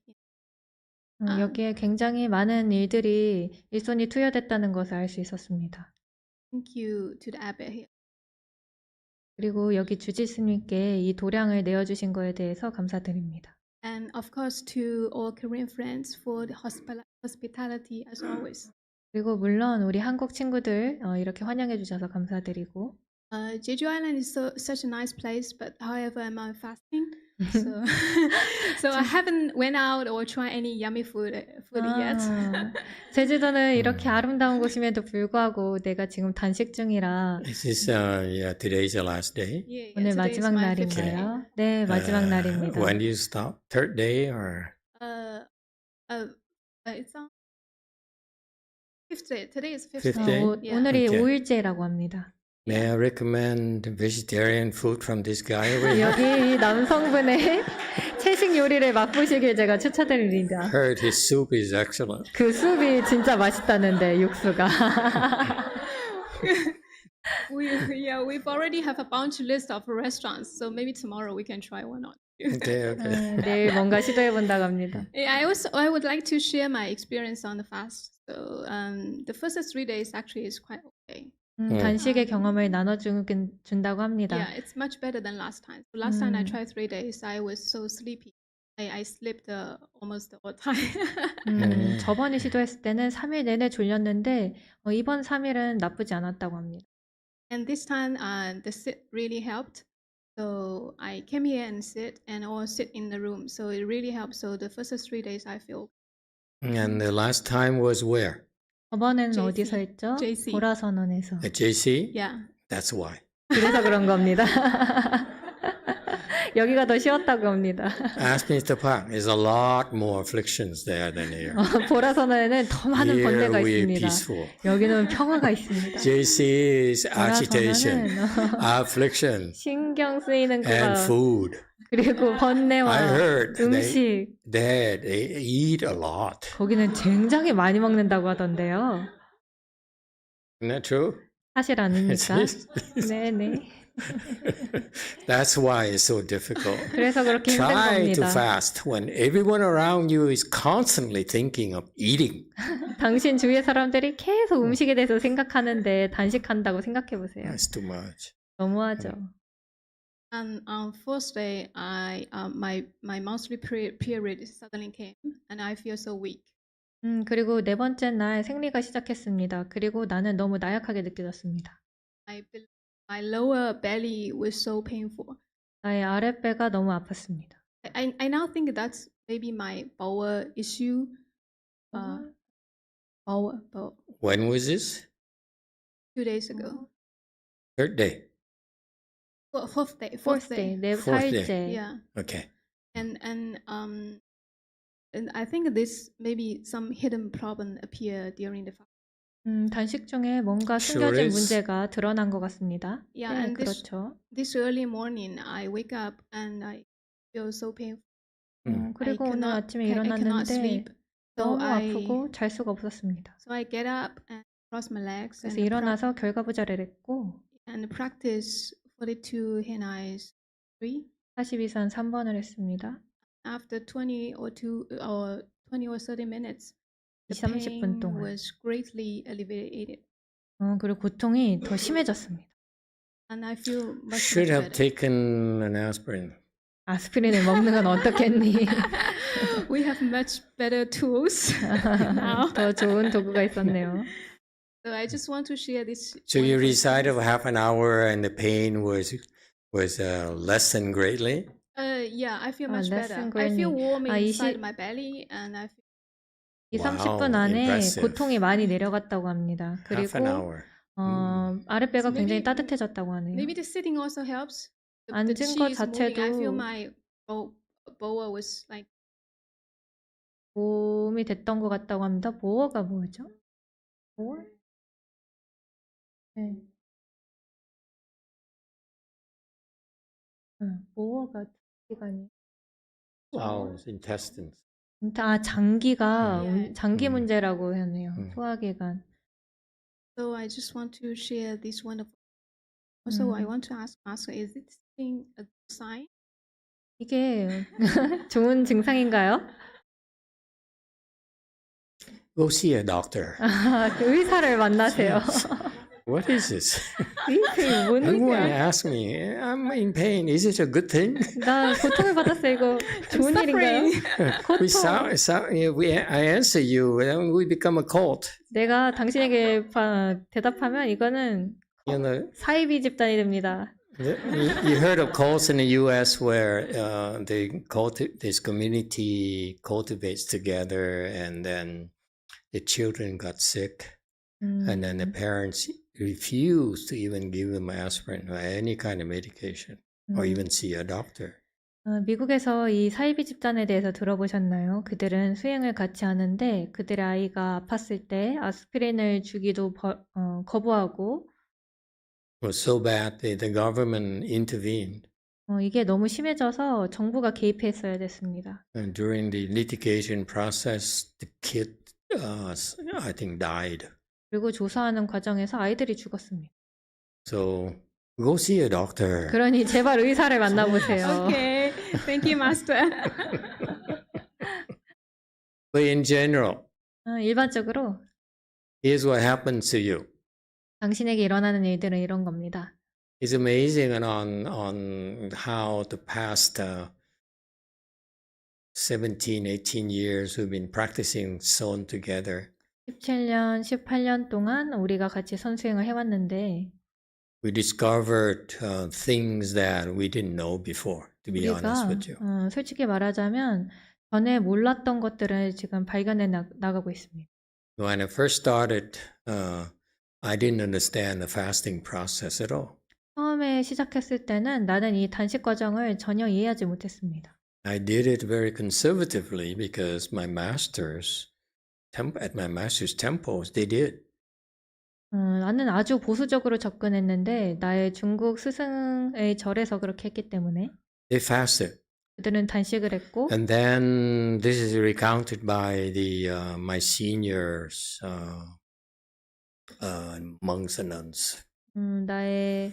여기에 굉장히 많은 일들이 일손이 투여됐다는 것을 알 수 있었습니다. Thank you to the abbot here. 그리고 여기 주지스님께 이 도량을 내어주신 거에 대해서 감사드립니다. And of course to all Korean friends for the hospitality as always. 그리고 물론 우리 한국 친구들 이렇게 환영해 주셔서 감사드리고 Jeju Island is such a nice place, but however, I'm on fasting, so so I haven't went out or tried any yummy food yet. 제주도는 이렇게 아름다운 곳임에도 불구하고 내가 지금 단식 중이라 This is today's the last day. Yeah, 오늘 today is 마지막 my fifth day. 날인가요? 네, 마지막 날입니다. When do you stop? Third day or? It's on fifth day. Today is fifth Fifth day. day? Yeah. 오늘이 Okay. 5일째라고 합니다. May I recommend vegetarian food from this guy over here? 여기 이 남성분의 채식 요리를 맛보시길 제가 추천드립니다. Heard his soup is excellent. 그 숲이 진짜 맛있다는데 육수가. We've already have a bunch list of restaurants, so maybe tomorrow we can try one or two. Okay, okay. 내일 뭔가 시도해 본다고 합니다. Yeah, I would like to share my experience on the fast. So the first 3 days actually is quite okay. 단식의 경험을 나눠준다고 합니다. Yeah, it's much better than last time. So last time I tried 3 days, I was so sleepy. I slept almost all time. 저번에 시도했을 때는 3일 내내 졸렸는데 이번 3일은 나쁘지 않았다고 합니다. And this time, the sit really helped. So I came here and sit in the room. So it really helped. So the first 3 days I feel And the last time was where? 저번에는 JC. 어디서 했죠? JC. 보라선언에서. At JC? yeah. That's why. 그래서 그런 겁니다. 여기가 더 쉬웠다고 합니다. Ask Mr. Park. There's a lot more afflictions there than here. 보라선에는 더 많은 Here 번뇌가 we're 있습니다. peaceful. 여기는 평화가 있습니다. JC's agitation, 보라선에는 affliction, 신경 쓰이는 and 거가 food. 그리고 I 번뇌와 heard 음식 they eat a lot. 거기는 굉장히 많이 먹는다고 하던데요. Isn't that true? 사실 아닙니까? 네네. That's why it's so difficult. 그래서 그렇게 힘든 Try to 겁니다. fast when everyone around you is constantly thinking of eating. 당신 주위의 사람들이 계속 음식에 대해서 생각하는데 단식한다고 생각해 보세요. That's too much. 너무하죠. And on first day, my monthly period suddenly came, and I feel so weak. 그리고 네 번째 날 생리가 시작했습니다. 그리고 나는 너무 나약하게 느껴졌습니다. My lower belly was so painful. 나의 아랫배가 너무 아팠습니다. I now think that's maybe my bowel issue. Bowel. When was this? 2 days ago. Third day. Fourth day. Fourth day, 네 Fourth day. 4일째. Yeah. Okay. And I think this maybe some hidden problem appear during the fast. 단식 중에 뭔가 Sure 숨겨진 is. 문제가 드러난 것 같습니다. Yeah, 네, and 그렇죠. this early morning I wake up and I feel so painful. 그리고 오늘 아침에 I cannot 일어났는데 sleep. So 너무 I 아프고 잘 수가 없었습니다. get up and cross my legs 그래서 and 일어나서 결과부자를 했고 practice 42 hand eyes 3. 42산 3번을 했습니다. After 20 or 30 minutes, the 20, 30분 pain 동안. was greatly alleviated, 그리고 고통이 더 심해졌습니다. and I feel much Should have better. taken an aspirin. 아스피린을 먹는 건 어떻겠니? We have much better tools now. 더 좋은 도구가 있었네요. So I just want to share this. So you wonderful recited experience. for half an hour and the pain was lessened greatly. Yeah, I feel much less better. than I feel greatly. warm inside 20 my belly, and I feel 이 Wow, 30분 안에 impressive. 고통이 많이 내려갔다고 합니다. Half an 그리고 hour. 아랫배가 So 굉장히 maybe- 따뜻해졌다고 하네요. maybe the sitting also helps. The 앉은 chi 것 is moving. I feel 자체도 my bowel was like 도움이 됐던 것 같다고 합니다. 보어가 뭐죠? 보어? 네. 보어가 시간이. Bowels, intestines. 장기가 네. 장기 문제라고 하네요. 음. 소화기관. so. I just want to share this wonderful. Also, I want to ask Master, is this thing a sign? 이게 좋은 증상인가요? Go see a doctor. 의사를 만나세요. What is this? 이게 뭔 Everyone 일이야? asks me, I'm in pain. Is it a good thing? 나 고통을 받았어요. 이거 좋은 일인가요? 고통. I answer you, and we become a cult. 내가 당신에게 대답하면 이거는 You know, 사이비 집단이 됩니다. you heard of cults in the U.S. where this community cultivates together, and then the children got sick, and then the parents refused to even give them aspirin or any kind of medication, or even see a doctor. 미국에서 이 사이비 집단에 대해서 들어보셨나요? 그들은 수행을 같이 하는데 그들의 아이가 아팠을 때 아스피린을 주기도 거부하고 It was so bad that the government intervened. 이게 너무 심해져서 정부가 개입했어야 됐습니다. And during the litigation process, the kid, I think, died. 그리고 조사하는 과정에서 아이들이 죽었습니다. So go see a doctor. 그러니 제발 의사를 만나보세요. Okay, thank you, Master. But in general, 일반적으로 here's what happens to you. 당신에게 일어나는 일들은 이런 겁니다. It's amazing on how the past 17, 18 years we've been practicing sewn together. 17년, 18년 동안 우리가 같이 선수행을 해왔는데 We discovered things that we didn't know before, to be honest 우리가 with you. 솔직히 말하자면 전에 몰랐던 것들을 지금 발견해 나가고 있습니다. When I first started, I didn't understand the fasting process at all. 처음에 시작했을 때는 나는 이 단식 과정을 전혀 이해하지 못했습니다. I did it very conservatively because my masters, at my master's temples, they did. 나는 아주 보수적으로 접근했는데 나의 중국 스승의 절에서 그렇게 했기 때문에 They fasted. 그들은 단식을 했고 And then this is recounted by my seniors, monks and nuns. 나의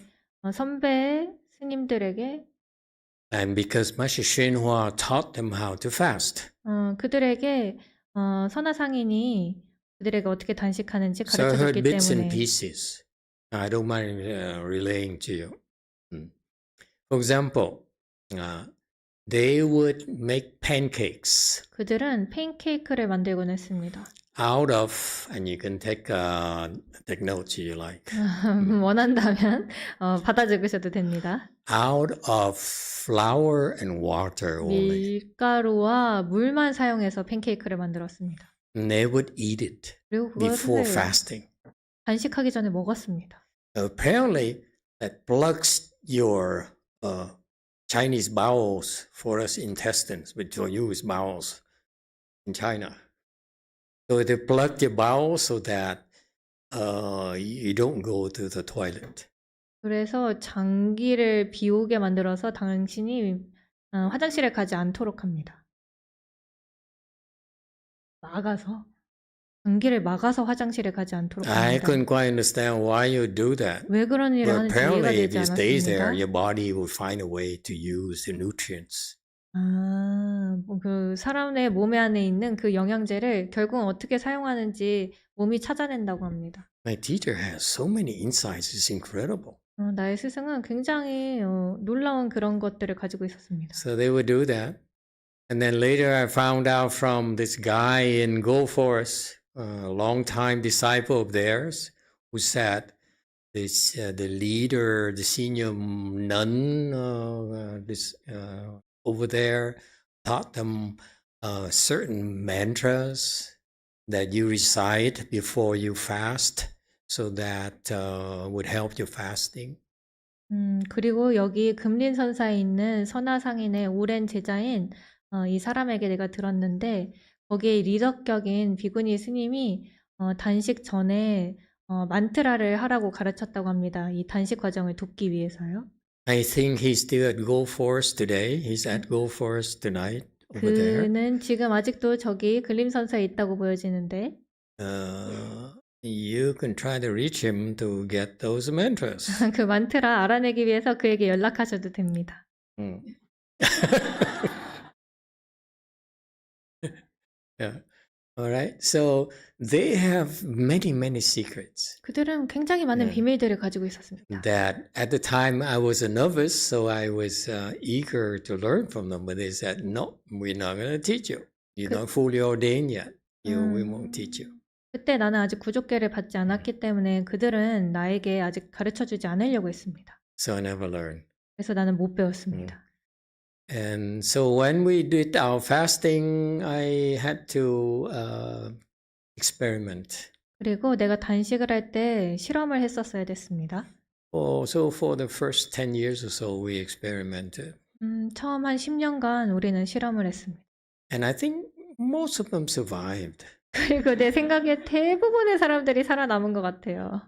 선배 스님들에게 And because Master Xinhua taught them how to fast. 그들에게 선화상인이 그들에게 어떻게 단식하는지 So I heard 가르쳐줬기 bits and 때문에 pieces. I don't mind relaying to you. For example, they would make pancakes 그들은 팬케이크를 만들곤 했습니다. out of, and you can take notes you like, 원한다면 받아 적으셔도 됩니다. out of flour and water only. 밀가루와 물만 사용해서 팬케이크를 만들었습니다. And they would eat it 그리고 before 그것을 fasting. 단식하기 전에 먹었습니다. Apparently, that plugs your Chinese bowels for us intestines, but for you is bowels in China. So they plug your bowels so that you don't go to the toilet. 그래서 장기를 비우게 만들어서 당신이 화장실에 가지 않도록 합니다. 막아서 장기를 막아서 화장실에 가지 않도록 I 합니다. couldn't quite understand why you do that. 왜 그런 일을 But 하는지 이해가 apparently, if 되지 you stay there, 않았습니다. your body will find a way to use the nutrients. 그 사람의 몸에 안에 있는 그 영양제를 결국은 어떻게 사용하는지 몸이 찾아낸다고 합니다. My teacher has so many insights; it's incredible. 나의 스승은 굉장히 놀라운 그런 것들을 가지고 있었습니다. So they would do that. And then later I found out from this guy in Go Forest, a long-time disciple of theirs, who said this, the leader, the senior nun over there taught them certain mantras that you recite before you fast so that would help your fasting. 그리고 여기 금린선사에 있는 선화상인의 오랜 제자인 이 사람에게 내가 들었는데 거기에 리더격인 비구니 스님이 단식 전에 만트라를 하라고 가르쳤다고 합니다. 이 단식 과정을 돕기 위해서요. I think he's still at Go Forest today. He's at Go Forest tonight over there. 그는 지금 아직도 저기 근림선사에 있다고 보여지는데 You can try to reach him to get those mantras. 그 만트라 알아내기 위해서 그에게 연락하셔도 됩니다. Yeah. All right. So they have many, many secrets 그들은 굉장히 많은 네. 비밀들을 가지고 있었습니다. that at the time I was a novice, so I was eager to learn from them. But they said, no, we're not going to teach you. You're not fully ordained yet. We won't teach you. 그때 나는 아직 구족계를 받지 않았기 때문에 그들은 나에게 아직 가르쳐주지 않으려고 했습니다. So I never learned. 그래서 나는 못 배웠습니다. And so when we did our fasting, I had to experiment. 그리고 내가 단식을 할 때 실험을 했었어야 됐습니다. So for the first 10 years or so, we experimented. 처음 한 10년간 우리는 실험을 했습니다. And I think most of them survived. 그리고 내 생각에 대부분의 사람들이 살아남은 것 같아요.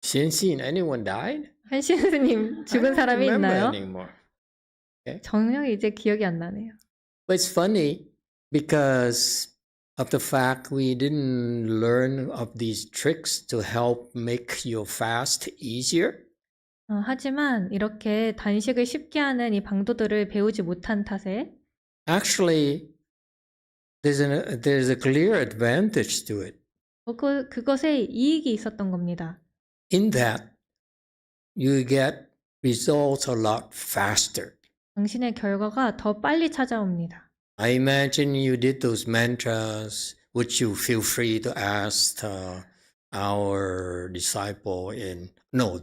Xin, anyone died? 한신 스님 I 죽은 don't 사람이 remember 있나요? anymore. 정녕 이제 기억이 안 나네요. But it's funny because of the fact we didn't learn of these tricks to help make your fast easier. 하지만 이렇게 단식을 쉽게 하는 이 방도들을 배우지 못한 탓에 Actually, there's a clear advantage to it 그것에 이익이 있었던 겁니다. in that you get results a lot faster. 당신의 결과가 더 빨리 찾아옵니다. I imagine you did those mantras, which you feel free to ask our disciple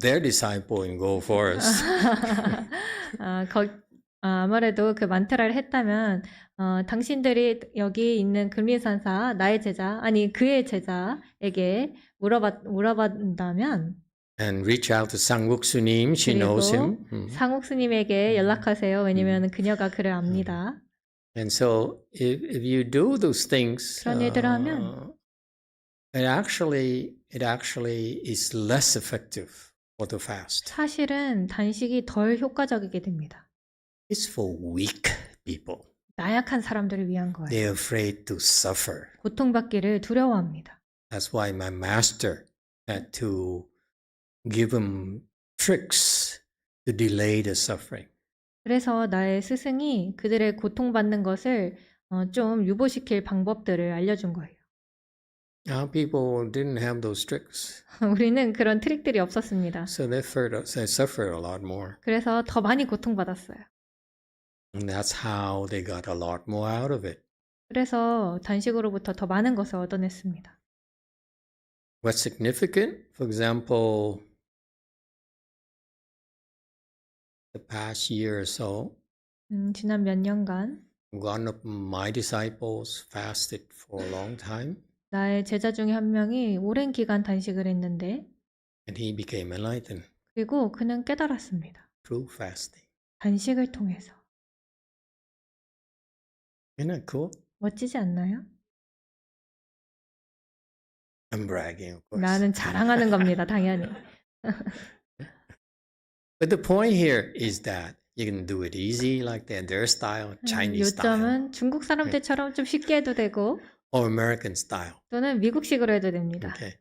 their disciple in Go Forest. 아무래도 그 만트라를 했다면 당신들이 여기 있는 금린산사 나의 제자 아니 그의 제자에게 물어본다면 And reach out to Sangwook Sunim. She knows 그리고 him. 상욱 스님에게 연락하세요. 왜냐면 그녀가 그를 압니다. And so if you do those things, 그런 일들을 하면 it actually is less effective for the fast. 사실은 단식이 덜 효과적이게 됩니다. It's for weak people. 나약한 사람들을 위한 거예요. They're afraid to suffer. 고통받기를 두려워합니다. That's why my master had to give them tricks to delay the suffering. 그래서 나의 스승이 그들의 고통받는 것을 좀 유보시킬 방법들을 알려준 거예요. Our people didn't have those tricks, 우리는 그런 트릭들이 없었습니다. so they suffered a lot more. 그래서 더 많이 고통받았어요. And that's how they got a lot more out of it. 그래서 단식으로부터 더 많은 것을 얻어냈습니다. What's significant? For example, the past year or so, 지난 몇 년간 one of my disciples fasted for a long time, 나의 제자 중에 한 명이 오랜 기간 단식을 했는데 and he became enlightened 그리고 그는 깨달았습니다. through fasting. 단식을 통해서. Isn't that cool? 멋지지 않나요? I'm bragging, of course. 나는 자랑하는 겁니다. 당연히. But the point here is that you can do it easy, like their style, Chinese style, 요점은 중국 사람들처럼 좀 쉽게 해도 되고 or American style. 또는 미국식으로 해도 됩니다. Okay.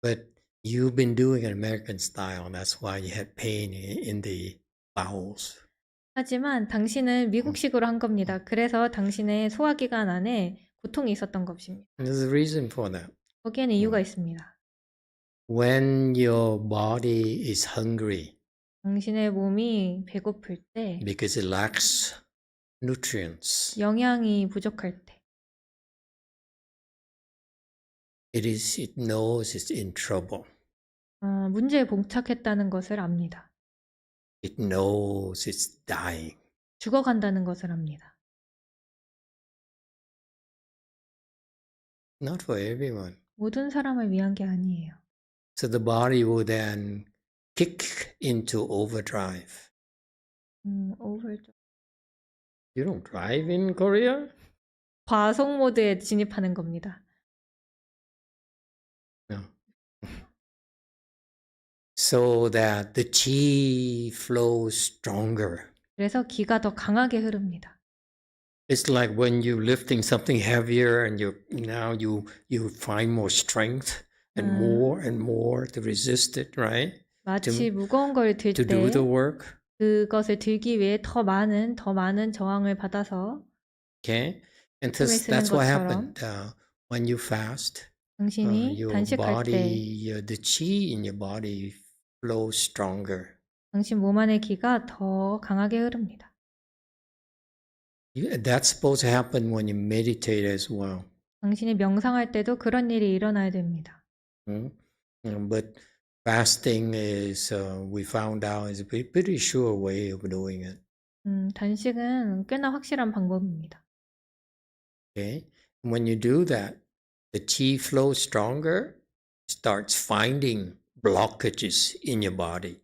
But you've been doing an American style, and that's why you had pain in the bowels. 하지만 당신은 미국식으로 한 겁니다. 그래서 당신의 소화기관 안에 고통이 있었던 것입니다. And there's a reason for that. 거기에는 이유가 있습니다. When your body is hungry 당신의 몸이 배고플 때, because it lacks nutrients, 영양이 부족할 때, it knows it's in trouble. 문제에 봉착했다는 것을 압니다. It knows it's dying. 죽어간다는 것을 압니다. Not for everyone. 모든 사람을 위한 게 아니에요. So the body will then kick into overdrive. You don't drive in Korea? 과속 모드에 진입하는 겁니다. No. So that the qi flows stronger. 그래서 기가 더 강하게 흐릅니다. It's like when you're lifting something heavier and you find more strength and more to resist it, right? 마치 무거운 걸 들 To 때 do the work. 그것을 들기 위해 더 많은 저항을 받아서 Okay? And 힘을 쓰는 that's what 것처럼 happened when you fast. 당신이 Your 단식할 때 body, the qi in your body flows stronger. 당신 몸 안의 기가 더 강하게 흐릅니다. That's supposed to happen when you meditate as well. 당신이 명상할 때도 그런 일이 일어나야 됩니다. But fasting is, we found out, is a pretty sure way of doing it. 단식은 꽤나 확실한 방법입니다. Okay? When you do that, the qi flows stronger, starts finding blockages in your body.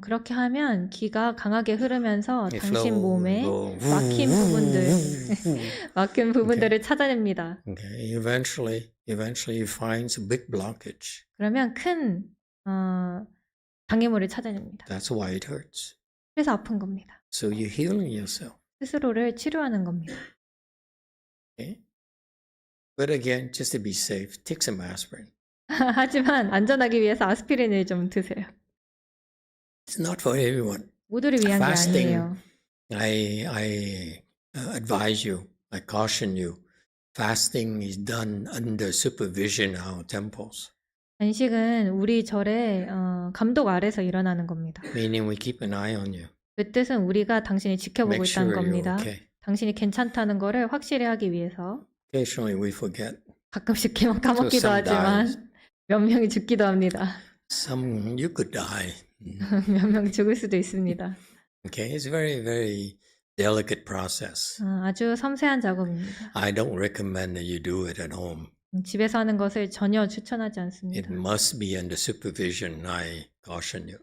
그렇게 하면 기가 강하게 흐르면서 It 당신 flow, 몸에 go, 막힌 부분들을 찾아냅니다. Okay, eventually it finds a big blockage. 그러면 큰 장애물을 찾아냅니다. That's why it hurts. 그래서 아픈 겁니다. So you're healing yourself. 스스로를 치료하는 겁니다. Okay? But again, just to be safe, take some aspirin. 하지만 안전하기 위해서 아스피린을 좀 드세요. It's not for everyone. 모두를 위한 게 Fasting. 아니에요. I advise you, I caution you, fasting is done under supervision in our temples, 단식은 우리 절의 감독 아래서 일어나는 겁니다. meaning we keep an eye on you. 그 뜻은 우리가 당신을 지켜보고 Make 있다는 sure you're 겁니다. okay. 당신이 괜찮다는 거를 확실히 하기 위해서 Occasionally we forget. 가끔씩 까먹기도 some 하지만 dies. 몇 명이 죽기도 합니다. Some you could die. 몇 명 죽을 수도 있습니다. Okay, it's very, very delicate process. 아주 섬세한 작업입니다. I don't recommend that you do it at home. 집에서 하는 것을 전혀 추천하지 It 않습니다. must be under supervision. I caution you.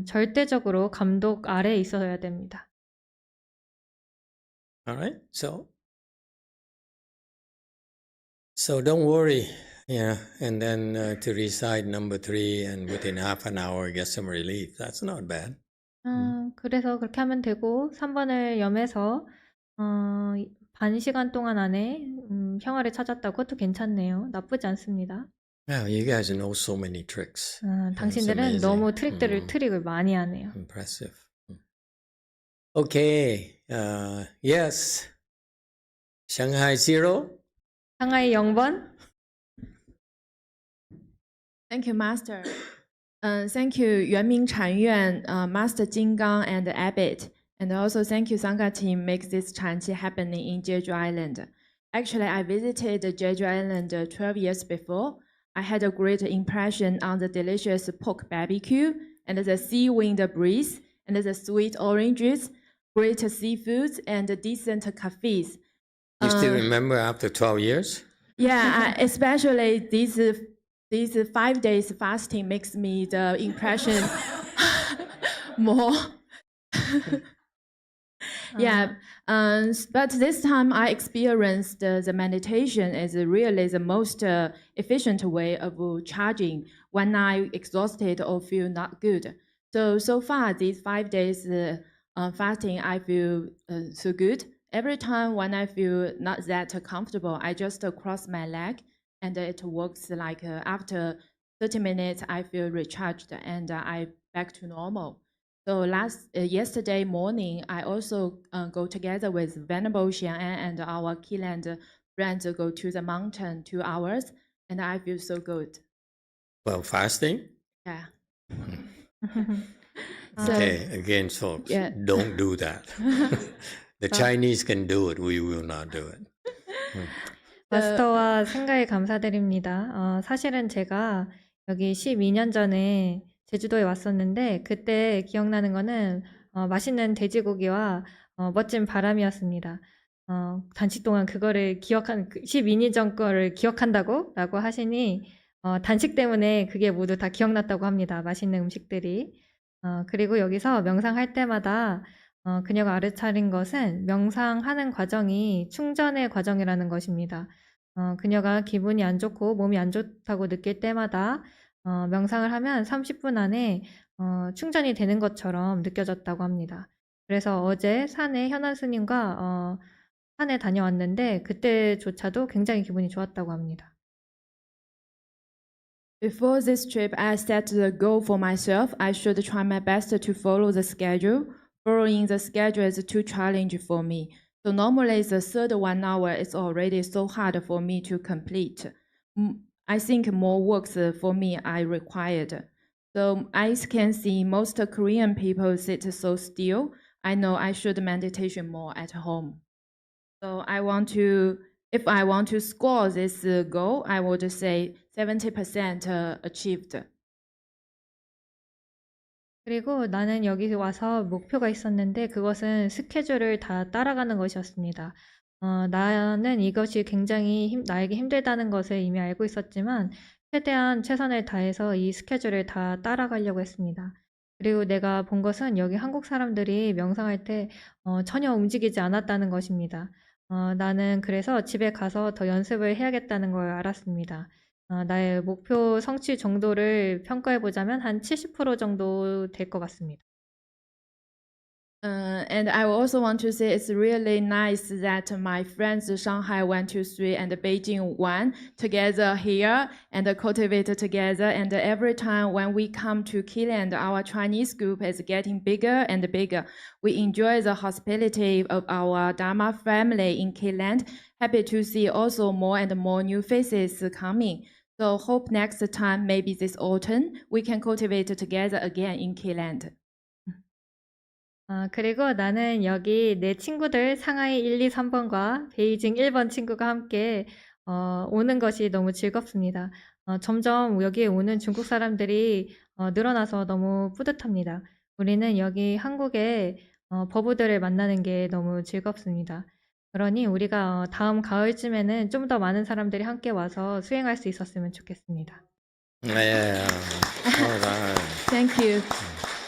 절대적으로 감독 아래에 있어야 됩니다. All right. So don't worry. Yeah. And then to recite number 3 and within half an hour get some relief. That's not bad. 그래서 그렇게 하면 되고 3번을 염해서 반 시간 동안 안에 평화를 찾았다고 그것도 괜찮네요. 나쁘지 않습니다. Yeah, you guys know so many tricks. 당신들은 amazing. 너무 트릭을 많이 하네요. Impressive. Okay. Yes. Shanghai 0. 상하이 0번. Thank you, Master. Thank you, Yuanming Changyuan, Master Jin Gang, and Abbot. And also thank you, Sangha team, makes this Chanqi happening in Jeju Island. Actually, I visited Jeju Island 12 years before. I had a great impression on the delicious pork barbecue and the sea wind breeze and the sweet oranges, great seafoods, and decent cafes. You still remember after 12 years? Yeah, especially these 5 days fasting makes me the impression more. Yeah, but this time I experienced the meditation is really the most efficient way of charging when I exhausted or feel not good. So far these 5 days fasting, I feel so good. Every time when I feel not that comfortable, I just cross my leg, and it works like after 30 minutes, I feel recharged and I back to normal. So yesterday morning, I also go together with Venerable Xian'an and our Keeland friends go to the mountain 2 hours, and I feel so good. Well, fasting? Yeah. Okay, again, folks, yeah. don't do that. The Chinese can do it. We will not do it. 마스터와 생가에 감사드립니다. 사실은 제가 여기 12년 전에 제주도에 왔었는데 그때 기억나는 거는 맛있는 돼지고기와 멋진 바람이었습니다. 단식 동안 그거를 12년 전 거를 기억한다고? 라고 하시니 단식 때문에 그게 모두 다 기억났다고 합니다. 맛있는 음식들이. 그리고 여기서 명상할 때마다 그녀가 알아차린 것은 명상하는 과정이 충전의 과정이라는 것입니다. 그녀가 기분이 안 좋고 몸이 안 좋다고 느낄 때마다 명상을 하면 30분 안에 충전이 되는 것처럼 느껴졌다고 합니다. 그래서 어제 산에 현안 스님과 산에 다녀왔는데 그때조차도 굉장히 기분이 좋았다고 합니다. Before this trip, I set the goal for myself. I should try my best to follow the schedule. Following the schedule is too challenging for me. So normally the third 1 hour is already so hard for me to complete. I think more works for me I required. So I can see most Korean people sit so still. I know I should meditation more at home. So if I want to score this goal, I would say 70% achieved. 그리고 나는 여기 와서 목표가 있었는데 그것은 스케줄을 다 따라가는 것이었습니다. 나는 이것이 굉장히 나에게 힘들다는 것을 이미 알고 있었지만 최대한 최선을 다해서 이 스케줄을 다 따라가려고 했습니다. 그리고 내가 본 것은 여기 한국 사람들이 명상할 때 전혀 움직이지 않았다는 것입니다. 나는 그래서 집에 가서 더 연습을 해야겠다는 걸 알았습니다. 나의 목표 성취 정도를 평가해 보자면 한 70% 정도 될 것 같습니다. And I also want to say it's really nice that my friends Shanghai 1, 2, 3 and Beijing 1 together here and cultivate together. And every time when we come to Keeland, our Chinese group is getting bigger and bigger. We enjoy the hospitality of our Dharma family in Keeland. Happy to see also more and more new faces coming. So hope next time, maybe this autumn, we can cultivate together again in Keeland. 그리고 나는 여기 내 친구들 상하이 1, 2, 3번과 베이징 1번 친구가 함께 오는 것이 너무 즐겁습니다. 점점 여기에 오는 중국 사람들이 늘어나서 너무 뿌듯합니다. 우리는 여기 한국의 버부들을 만나는 게 너무 즐겁습니다. 그러니 우리가 다음 가을쯤에는 좀 더 많은 사람들이 함께 와서 수행할 수 있었으면 좋겠습니다. Yeah. All right. Thank you.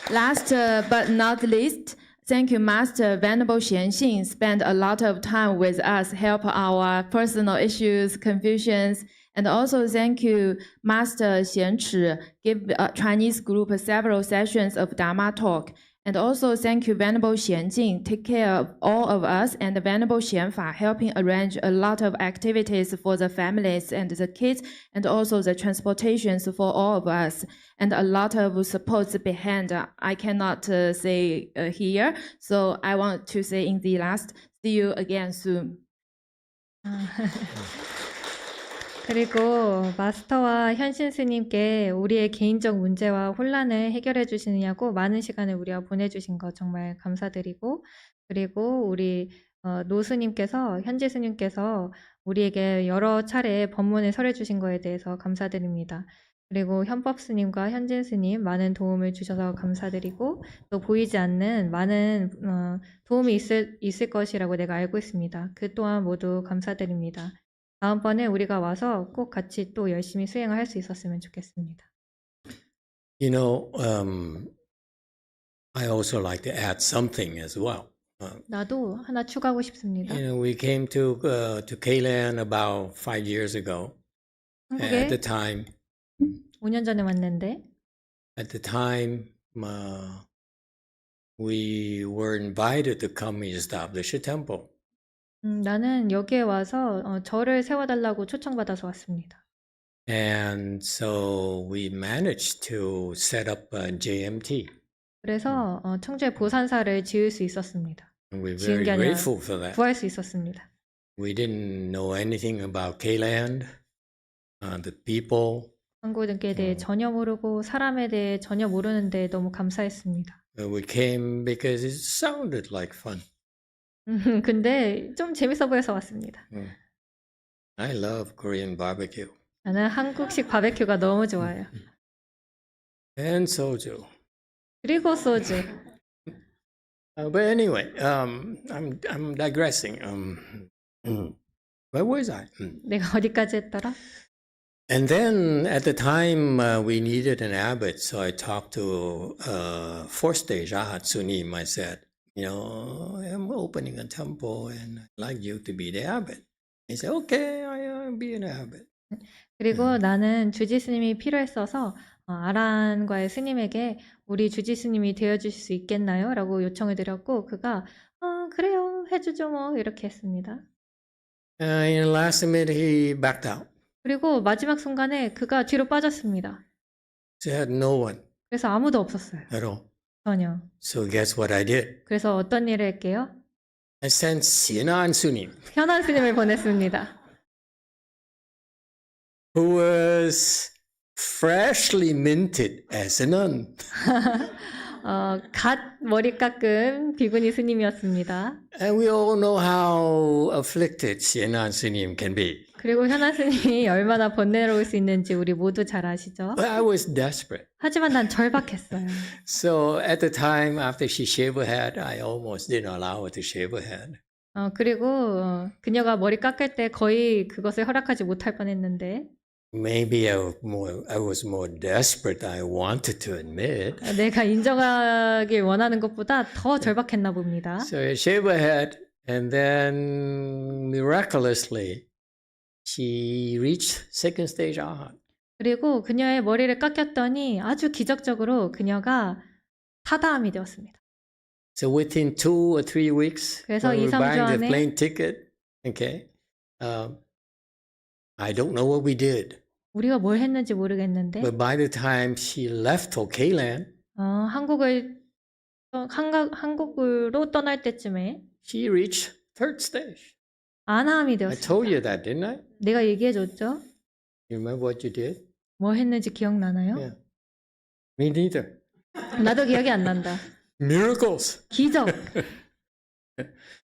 Last but not least, thank you, Master Venerable Xianxin. Spent a lot of time with us, help our personal issues, confusions, and also thank you, Master Xianchi, give a Chinese group several sessions of Dharma talk. And also thank you, Venerable Xianjing, take care of all of us, and Venerable Xianfa helping arrange a lot of activities for the families and the kids, and also the transportations for all of us, and a lot of supports behind. I cannot say here, so I want to say in the last, see you again soon. 그리고 마스터와 현신 스님께 우리의 개인적 문제와 혼란을 해결해 주시느냐고 많은 시간을 우리와 보내주신 거 정말 감사드리고, 그리고 우리 노 스님께서, 현지 스님께서 우리에게 여러 차례 법문을 설해 주신 거에 대해서 감사드립니다. 그리고 현법 스님과 현진 스님 많은 도움을 주셔서 감사드리고, 또 보이지 않는 많은 도움이 있을 것이라고 내가 알고 있습니다. 그 또한 모두 감사드립니다. 다음번에 우리가 와서 꼭 같이 또 열심히 수행을 할 수 있었으면 좋겠습니다. You know, I also like to add something as well. 나도 하나 추가하고 싶습니다. You know, we came to Klan about 5 years ago. At the 한국에 time, 5년 전에 왔는데 we were invited to come establish a temple. 나는 여기에 와서 절을 세워달라고 초청받아서 왔습니다. And so we managed to set up a JMT. 그래서 청주에 보산사를 지을 수 있었습니다. And we're 지은 very 게 아니라 grateful for that. 구할 수 있었습니다. We didn't know anything about Kland, the people. 한국에 대해 전혀 모르고 사람에 대해 전혀 모르는데 너무 감사했습니다. We came because it sounded like fun. 근데 좀 재밌어 보여서 왔습니다. I love Korean barbecue. 나는 한국식 바베큐가 너무 좋아요. And soju. 그리고 소주. But anyway, I'm digressing. Where was I? 내가 어디까지 했더라? And then at the time we needed an abbot, so I talked to Fourth Day Jahat Sunim. I said, you know, I'm opening a temple and I'd like you to be the abbot. He said, okay, I'll be an abbot. 그리고 나는 주지 스님이 필요했어서 아란과의 스님에게 우리 주지 스님이 되어주실 수 있겠나요? 라고 요청을 드렸고 그가 그래요 해주죠 뭐 이렇게 했습니다. In the last minute he backed out. 그리고 마지막 순간에 그가 뒤로 빠졌습니다. So I had no one 그래서 아무도 없었어요. at all. 전혀. So guess what I did? 그래서 어떤 일을 할게요? I sent Sinan Sunim, 현안 스님을 보냈습니다. who was freshly minted as a nun. 갓 머리 깎은 비구니 스님이었습니다. And we all know how afflicted Sinan Sunim can be. 그리고 현안 스님이 얼마나 번뇌로울 수 있는지 우리 모두 잘 아시죠? But I was desperate. 하지만 난 절박했어요. So at the time after she shaved her head, I almost didn't allow her to shave her head. 그리고 그녀가 머리 깎을 때 거의 그것을 허락하지 못할 뻔했는데 Maybe I was more desperate than I wanted to admit. 내가 인정하길 원하는 것보다 더 절박했나 봅니다. So I shaved her head, and then miraculously, she reached second stage arhat. 그리고 그녀의 머리를 깎였더니 아주 기적적으로 그녀가 타다함이 되었습니다. So within 2 or 3 weeks, 그래서 when we 2, were 3주 buying the 안에 plane ticket, okay, I don't know what we did, 우리가 뭘 했는지 모르겠는데 but by the time she left for Kland, 한국으로 떠날 때쯤에 she reached third stage. 아나함이 I 되었습니다. told you that, didn't I? 내가 얘기해줬죠? You remember what you did? 뭐 했는지 기억나나요? Yeah. Me neither. 나도 기억이 안 난다. Miracles. 기적.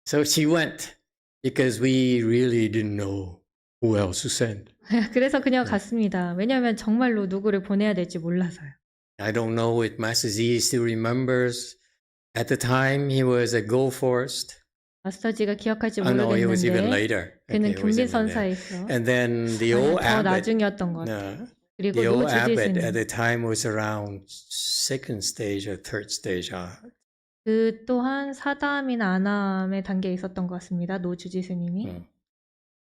So she went because we really didn't know who else to send. 그래서 그녀가 갔습니다. 왜냐하면 정말로 누구를 보내야 될지 몰라서요. I don't know if Master Z still remembers. At the time, he was at Gold Forest. 마스터지가 기억할지 no, it was even 모르겠는데 later. 그는 Okay, it was 경비 even later. 선사였어. And then the old 더 abbot, 나중이었던 것 같아. 그리고 the 노 old abbot at 주지스님. the time was around second stage or third stage. 그 또한 사담이나 아남의 단계에 있었던 것 같습니다. 노 주지스님이.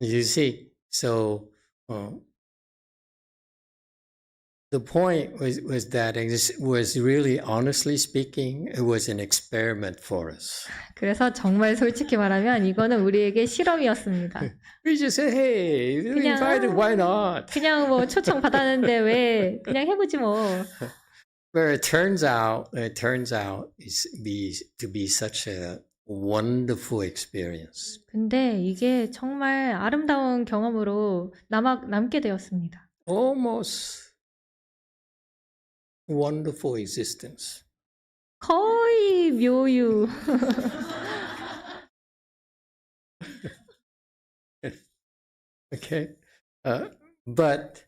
You see, so the point was that it was really, honestly speaking, it was an experiment for us. 그래서 정말 솔직히 말하면 이거는 우리에게 실험이었습니다. We just said, hey, we 그냥, invited, why not? 그냥 뭐 초청 받았는데 왜 그냥 해보지 뭐. But it turns out to be such a wonderful experience. 근데 이게 정말 아름다운 경험으로 남게 되었습니다. Almost wonderful existence. 거의 묘유. Okay, but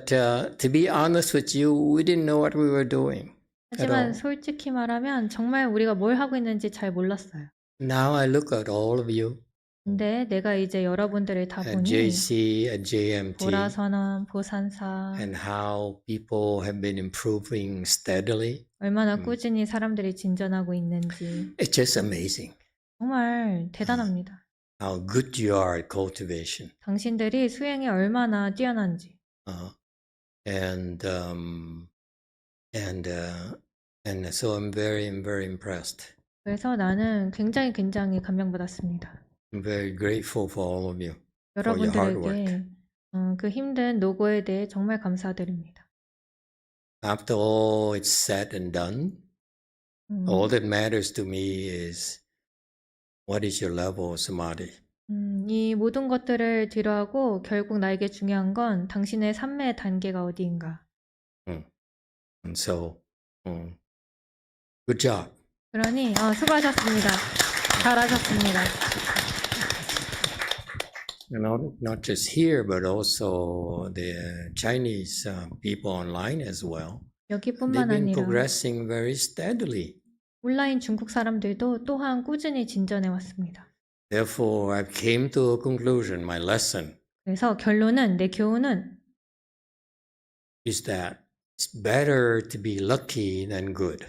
to be honest with you, we didn't know what we were doing at all. 하지만 솔직히 말하면 정말 우리가 뭘 하고 있는지 잘 몰랐어요. Now I look at all of you 근데 내가 이제 여러분들을 다 at 보니 JC, at JMT, 보라선언, 보산사 and how people have been improving steadily. 얼마나 꾸준히 사람들이 진전하고 있는지 It's just amazing 정말 대단합니다. how good you are at cultivation. 당신들이 수행이 얼마나 뛰어난지. And so I'm very impressed. 그래서 나는 굉장히 감명받았습니다. I'm very grateful for all of you for your hard work. 여러분들에게 그 힘든 노고에 대해 정말 감사드립니다. After all it's said and done, all that matters to me is what is your level of samadhi. 이 모든 것들을 뒤로하고 결국 나에게 중요한 건 당신의 삼매의 단계가 어디인가. And so, good job. 그러니 수고하셨습니다. 잘하셨습니다. Not just here, but also the Chinese people online as well. They've 여기뿐만 been 아니라 progressing very steadily. 온라인 중국 사람들도 또한 꾸준히 진전해 왔습니다. Therefore, I came to a conclusion. My lesson 그래서 결론은 내 교훈은 is that it's better to be lucky than good.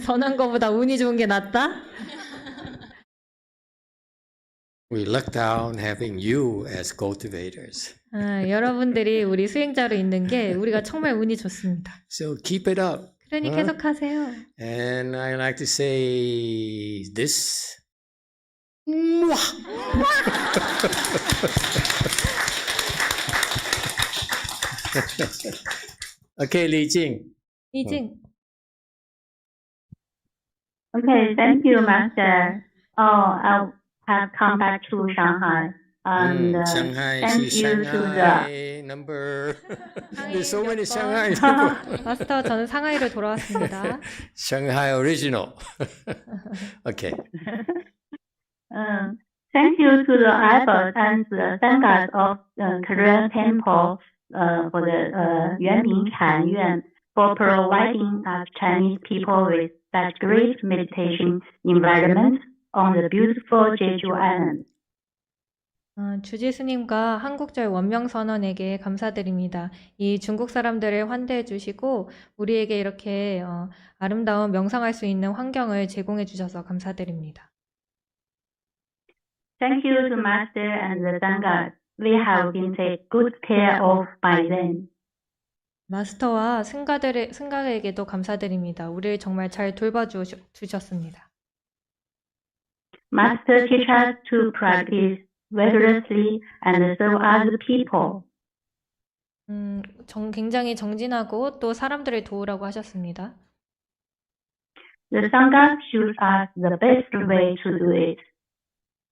선한 것보다 운이 좋은 게 낫다. We lucked out having you as cultivators. 여러분들이 우리 수행자로 있는 게 우리가 정말 운이 좋습니다. So keep it up. 그러니 계속하세요. And I like to say this. Okay, Li Jing. 이징. Okay, thank you, Master. I have come back to Shanghai. And Shanghai, thank see you to Shanghai number. There's so many Shanghai number. 마스터, 저는 상하이로 돌아왔습니다. Shanghai original. Okay. thank you to the abbot and the Sanghas of Korean Temple for the Yuanming Chan Yuan for providing us Chinese people with such great meditation environment on the beautiful Jeju Island. 주지 스님과 한국절 원명선언에게 감사드립니다. 이 중국 사람들을 환대해 주시고 우리에게 이렇게 아름다운 명상할 수 있는 환경을 제공해 주셔서 감사드립니다. Thank you to Master and the Sanghas. We have been taken good care of by them. 마스터와 승가에게도 감사드립니다. 우리를 정말 잘 돌봐주셨습니다. Master teach us to practice vigorously and serve other people. 굉장히 정진하고 또 사람들을 도우라고 하셨습니다. The Sangha shows us the best way to do it.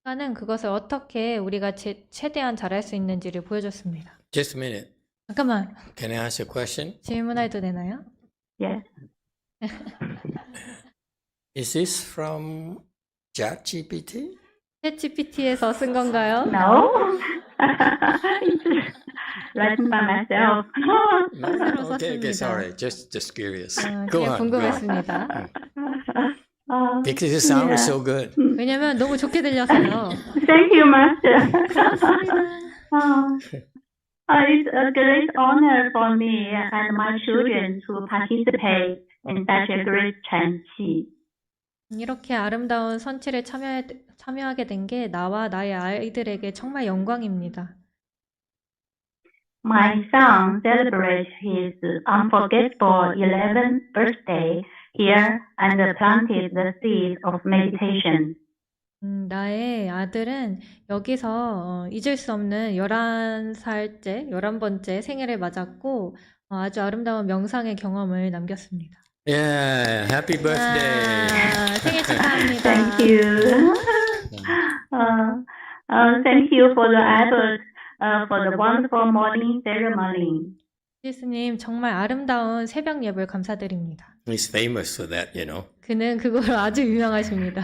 승가는 그것을 어떻게 우리가 최대한 잘할 수 있는지를 보여줬습니다. Just a minute. 잠깐만, Can I ask a question? 질문해도 되나요? Yes. Is this from ChatGPT? 챗GPT에서 쓴 건가요? No. It's written by myself. No? 스스로 Okay, 썼습니다. sorry. Just curious. Go 그냥 on. Go on. 궁금했습니다. Because your sound is yeah. so good. 왜냐면 너무 좋게 들려서요. Thank you, Master. 감사합니다. It's a great honor for me and my children to participate in such a great 잔치. 이렇게 아름다운 선칠에 참여하게 된 게 나와 나의 아이들에게 정말 영광입니다. My son celebrates his unforgettable 11th birthday here and planted the seed of meditation. 나의 아들은 여기서 잊을 수 없는 11번째 생일을 맞았고 아주 아름다운 명상의 경험을 남겼습니다. Yeah, happy birthday. 생일 축하합니다. Thank you. Thank you for the effort for the wonderful morning ceremony. 예수님 정말 아름다운 새벽 예불 감사드립니다. He's famous for that, you know. 그는 그거로 아주 유명하십니다.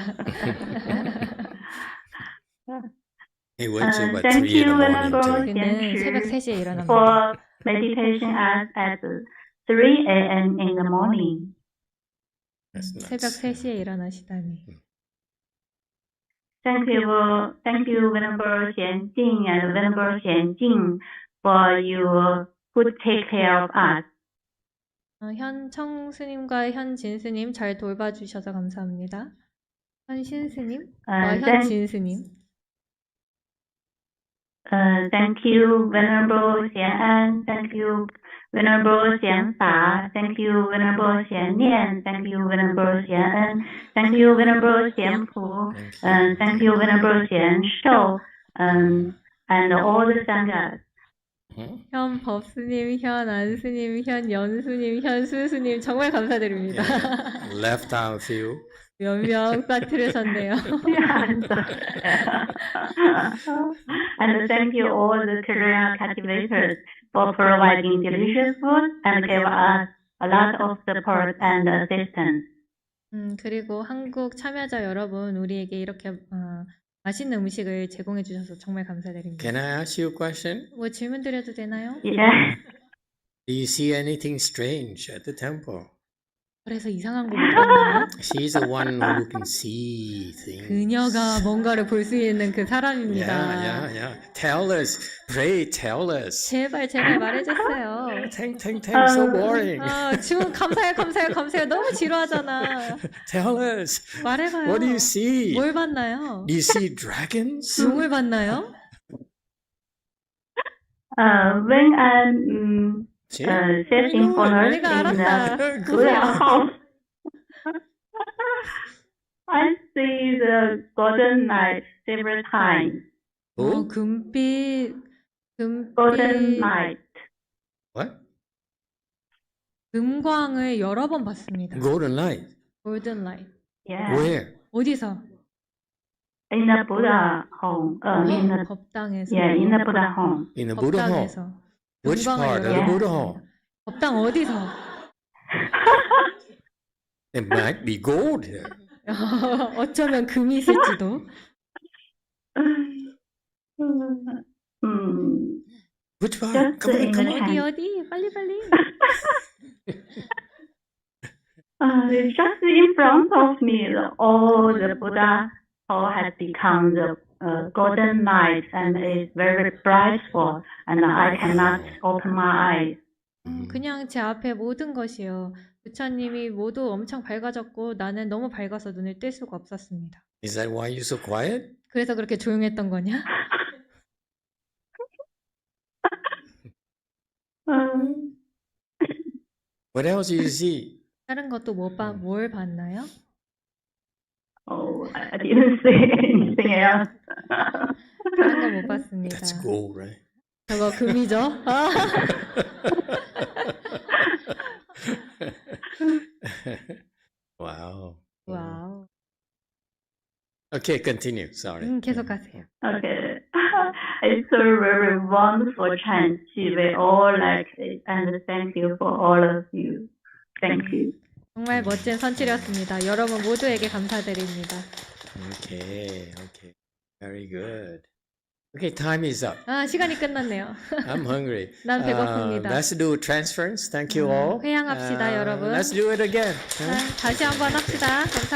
He wakes up at Thank 3 in the you, morning Venerable too. 그는 새벽 Xianxu, 3시에 일어납니다. for meditation at 3 a.m. in the morning. That's nuts. 새벽 3시에 일어나시다니. Thank you, Venerable Xianjing and Venerable Xianjing, for your good take care of us. 현청 스님과 현진 스님 잘 돌봐주셔서 감사합니다. 현신 스님, 현진 스님. Thank you, Venerable Xian'an. Thank you, Venerable Xianfa. Thank you, Venerable Xiannian. Thank you, Venerable Xian'an. Thank you, Venerable Xianpu. Thank you, Venerable Xianshou. And all the sanghas. 현 법스님, 현 안스님, 현 연수님, 현 수수님 정말 감사드립니다. Left out a few. 몇 명 빠뜨리셨네요. And thank you all the Korean cultivators for providing delicious food and gave us a lot of support and assistance. 그리고 한국 참여자 여러분, 우리에게 이렇게 맛있는 음식을 제공해 주셔서 정말 감사드립니다. Can I ask you a question? 뭐 질문 드려도 되나요? Yeah. Do you see anything strange at the temple? 그래서 이상한 거 못 봤나요? She's the one who can see things. 그녀가 뭔가를 볼 수 있는 그 사람입니다. Yeah. Tell us. Pray, tell us. 제발 말해주세요. Thank, so boring. 지금 감사해요. 너무 지루하잖아. Tell us. 말해봐요. What do you see? 뭘 봤나요? Do you see dragons? 용을 봤나요? When I'm See? setting honors 내가 in 알았다. the Buddha house, I see the golden light several times. Who? 금빛. Golden light. What? 금광을 여러 번 봤습니다. Golden light. 골든 라이트. Yeah. Where? 어디서? In the Buddha home. In the 법당에서. in the Buddha home. In the Buddha hall. 법당에서. Which 금광을 part of 여러 the 번 Buddha 봤습니다. hall? 법당 어디서? It might be gold here. 어쩌면 금이 있을지도. Which part? Just Come on, in come the on. 어디? 빨리. Just in front of me, all the Buddha hall has become the golden light and is very brightful, and I cannot open my eyes. 그냥 제 앞에 모든 것이요. 부처님이 모두 엄청 밝아졌고 나는 너무 밝아서 눈을 뜰 수가 없었습니다. Is that why you're so quiet? 그래서 그렇게 조용했던 거냐? What else do you see? 다른 것도 뭘 봤나요? Oh, I didn't see anything else. 다른 거 못 봤습니다. That's gold, right? 저거 금이죠? Wow. 와우. Okay, continue. Sorry. 계속하세요. Okay. It's a very wonderful chance. We all like it, and thank you for all of you. Thank you. 정말 멋진 선칠이었습니다. 여러분 모두에게 감사드립니다. Okay. Very good. Okay, time is up. 시간이 끝났네요. I'm hungry. 난 배고픕니다. Let's do transference. Thank you all. 회양합시다, 여러분. Let's do it again. 다시 한번 합시다. 감사합니다.